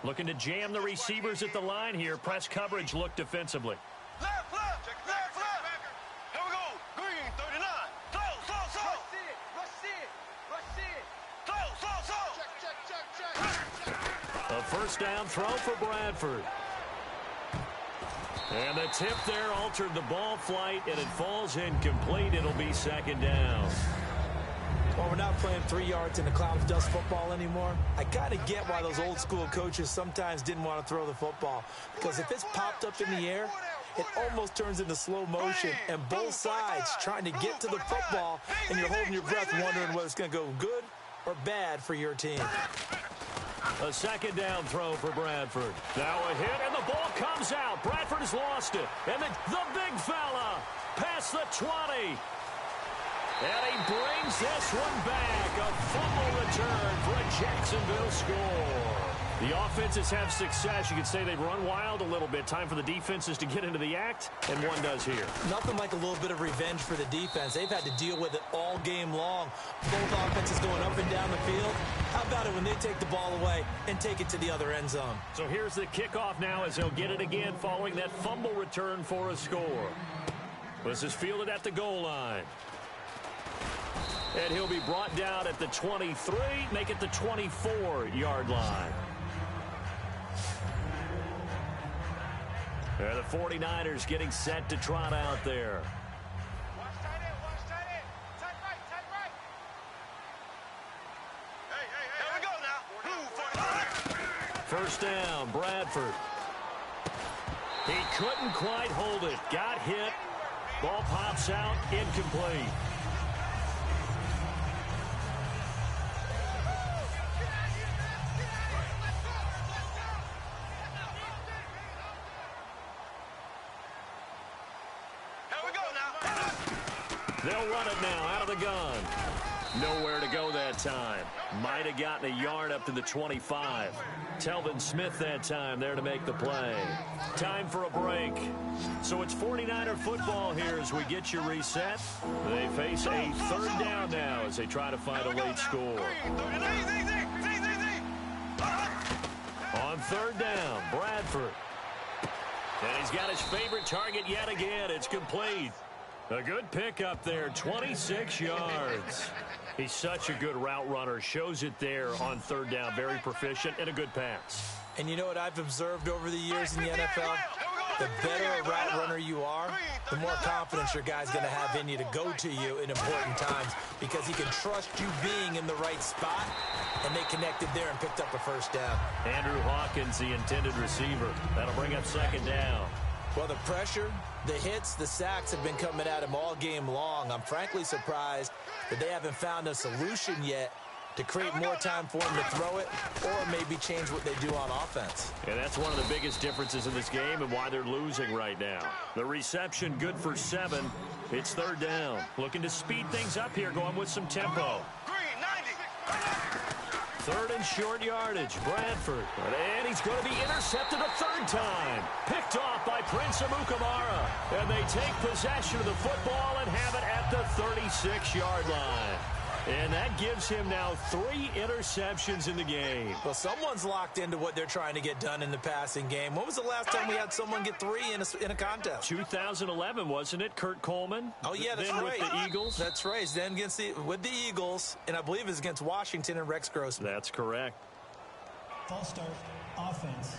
Looking to jam the receivers at the line here. Press coverage look defensively. Left, left, left, left. Here we go. Green, 39. Slow. Rush it. Slow. Check. A first down throw for Bradford. And the tip there altered the ball flight, and it falls incomplete. It'll be 2nd down. Well, we're not playing 3 yards in a cloud of dust football anymore. I kind of get why those old school coaches sometimes didn't want to throw the football. Because if it's popped up in the air, it almost turns into slow motion, and both sides trying to get to the football, and you're holding your breath wondering whether it's going to go good or bad for your team. A 2nd down throw for Bradford. Now a hit, and the ball comes out. Bradford has lost it. And the big fella past the 20. And he brings this one back. A fumble return for a Jacksonville score. The offenses have success. You could say they've run wild a little bit. Time for the defenses to get into the act, and one does here. Nothing like a little bit of revenge for the defense. They've had to deal with it all game long. Both offenses going up and down the field. How about it when they take the ball away and take it to the other end zone? So here's the kickoff now as they'll get it again following that fumble return for a score. This is fielded at the goal line. And he'll be brought down at the 23, make it the 24-yard line. And the 49ers getting set to trot out there. Watch tight end, watch tight end. Tight right, tight right. Hey. Here we go now. First down, Bradford. He couldn't quite hold it. Got hit. Ball pops out, incomplete. They'll run it now out of the gun. Nowhere to go that time. Might have gotten a yard up to the 25. Telvin Smith that time there to make the play. Time for a break. So it's 49er football here as we get you reset. They face a third down now as they try to find a late score. On third down, Bradford. And he's got his favorite target yet again. It's complete. A good pickup there, 26 yards. He's such a good route runner. Shows it there on third down. Very proficient and a good pass. And you know what I've observed over the years in the NFL? The better a route runner you are, the more confidence your guy's going to have in you to go to you in important times because he can trust you being in the right spot, and they connected there and picked up a first down. Andrew Hawkins, the intended receiver. That'll bring up second down. Well, the pressure, the hits, the sacks have been coming at him all game long. I'm frankly surprised that they haven't found a solution yet to create more time for him to throw it or maybe change what they do on offense. And that's one of the biggest differences in this game and why they're losing right now. The reception good for 7. It's third down. Looking to speed things up here, going with some tempo. Third and short yardage, Bradford. And he's going to be intercepted a third time. Picked off by Prince Amukamara. And they take possession of the football and have it at the 36-yard line. And that gives him now 3 interceptions in the game. Well, someone's locked into what they're trying to get done in the passing game. When was the last time we had someone get 3 in a contest? 2011, wasn't it? Kurt Coleman? Oh, yeah, that's then right. With the Eagles? That's right. Then with the Eagles, and I believe it's against Washington and Rex Grossman. That's correct. False start, offense.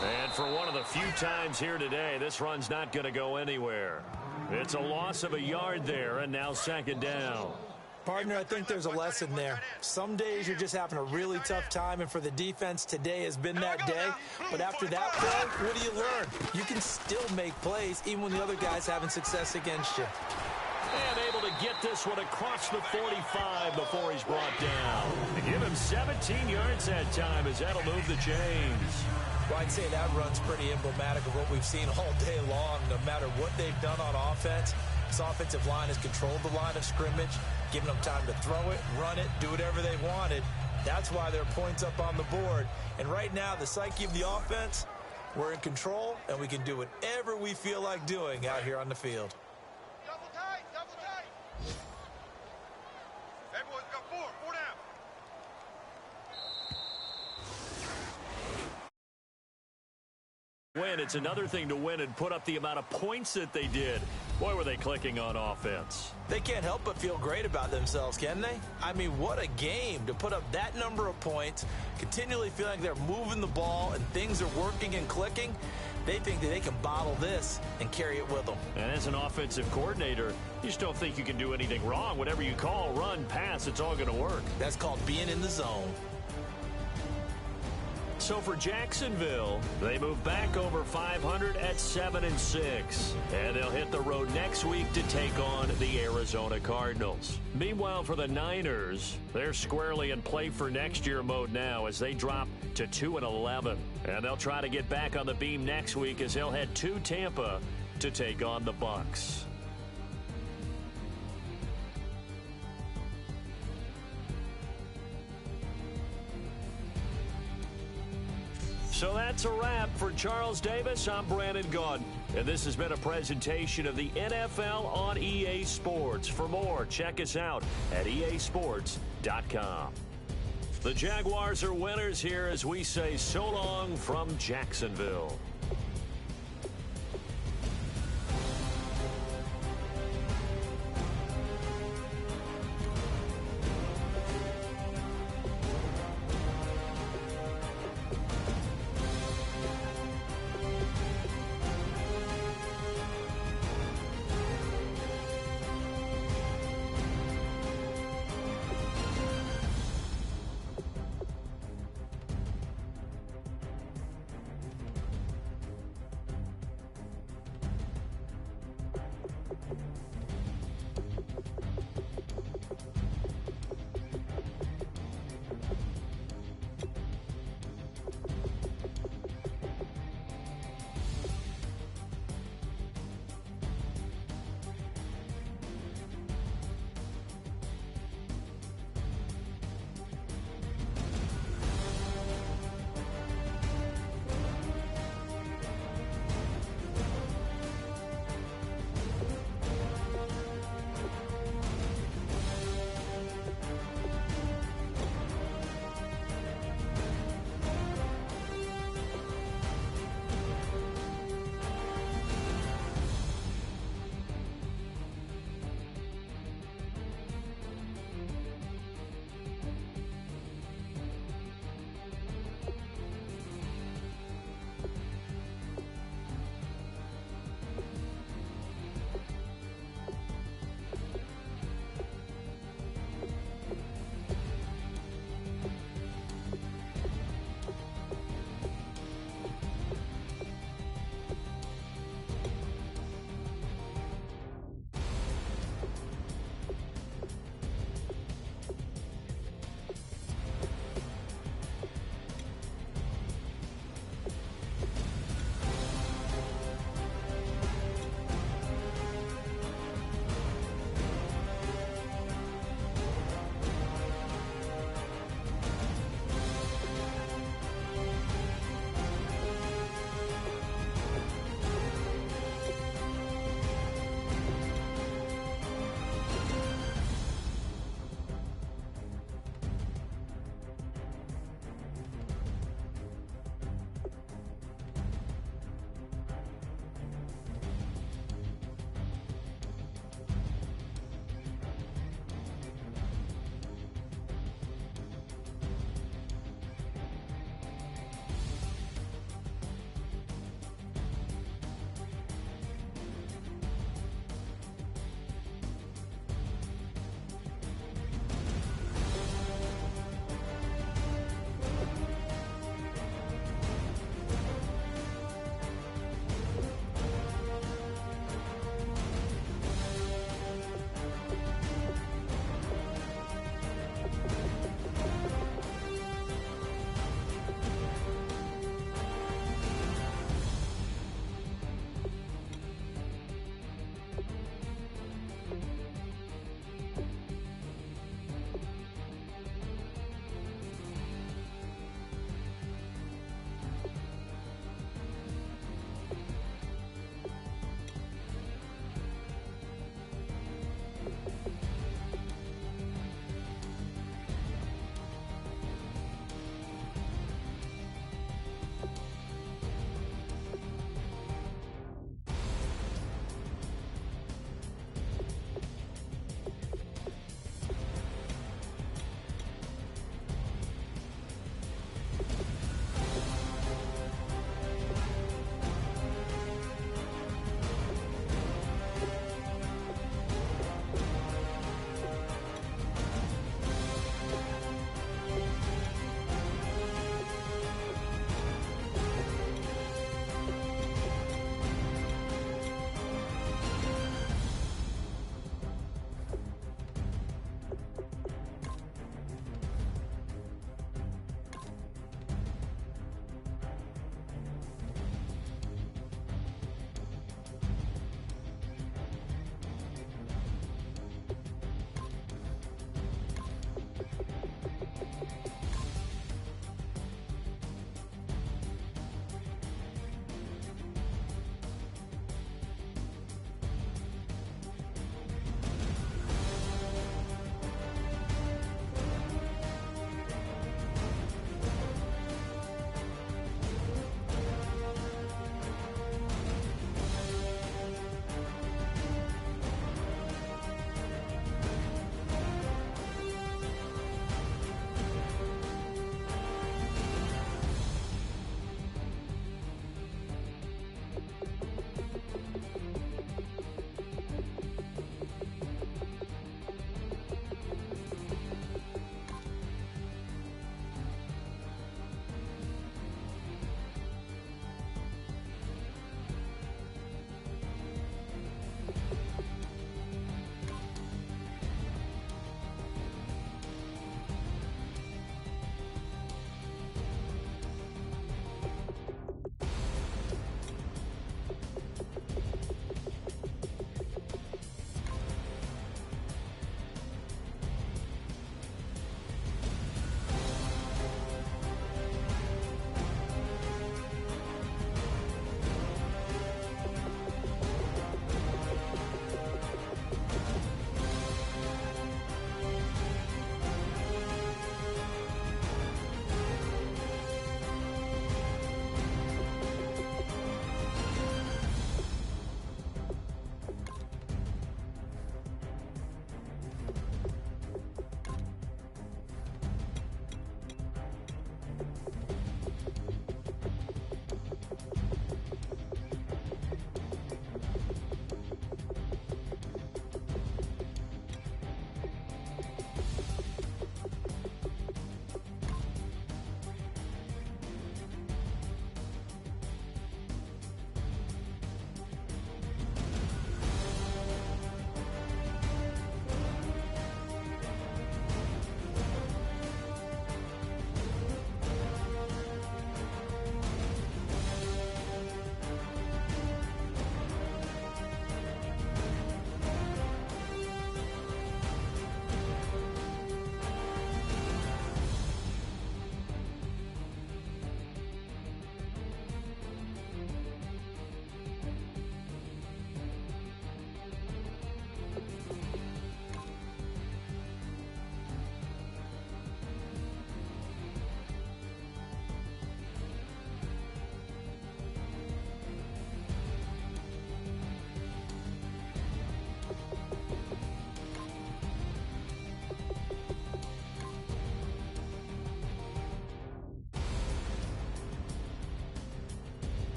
And for one of the few times here today, this run's not going to go anywhere. It's a loss of a yard there, and now second down. Partner, I think there's a lesson there. Some days you're just having a really tough time, and for the defense, today has been that day. But after that play, what do you learn? You can still make plays even when the other guy's having success against you. And able to get this one across the 45 before he's brought down. They give him 17 yards that time as that'll move the chains. Well, I'd say that run's pretty emblematic of what we've seen all day long. No matter what they've done on offense, this offensive line has controlled the line of scrimmage, giving them time to throw it, run it, do whatever they wanted. That's why there are points up on the board. And right now, the psyche of the offense, we're in control, and we can do whatever we feel like doing out here on the field. Double tight, double tight. Everyone's got 4 down. Win. It's another thing to win and put up the amount of points that they did. Boy, were they clicking on offense. They can't help but feel great about themselves, can they? I mean, what a game to put up that number of points, continually feeling like they're moving the ball and things are working and clicking. They think that they can bottle this and carry it with them. And as an offensive coordinator, you just don't think you can do anything wrong. Whatever you call, run, pass, it's all going to work. That's called being in the zone. So for Jacksonville, they move back over 500 at 7-6. And they'll hit the road next week to take on the Arizona Cardinals. Meanwhile, for the Niners, they're squarely in play for next year mode now as they drop to 2-11. And they'll try to get back on the beam next week as they'll head to Tampa to take on the Bucs. So that's a wrap. For Charles Davis, I'm Brandon Gaudin. And this has been a presentation of the NFL on EA Sports. For more, check us out at easports.com. The Jaguars are winners here as we say so long from Jacksonville.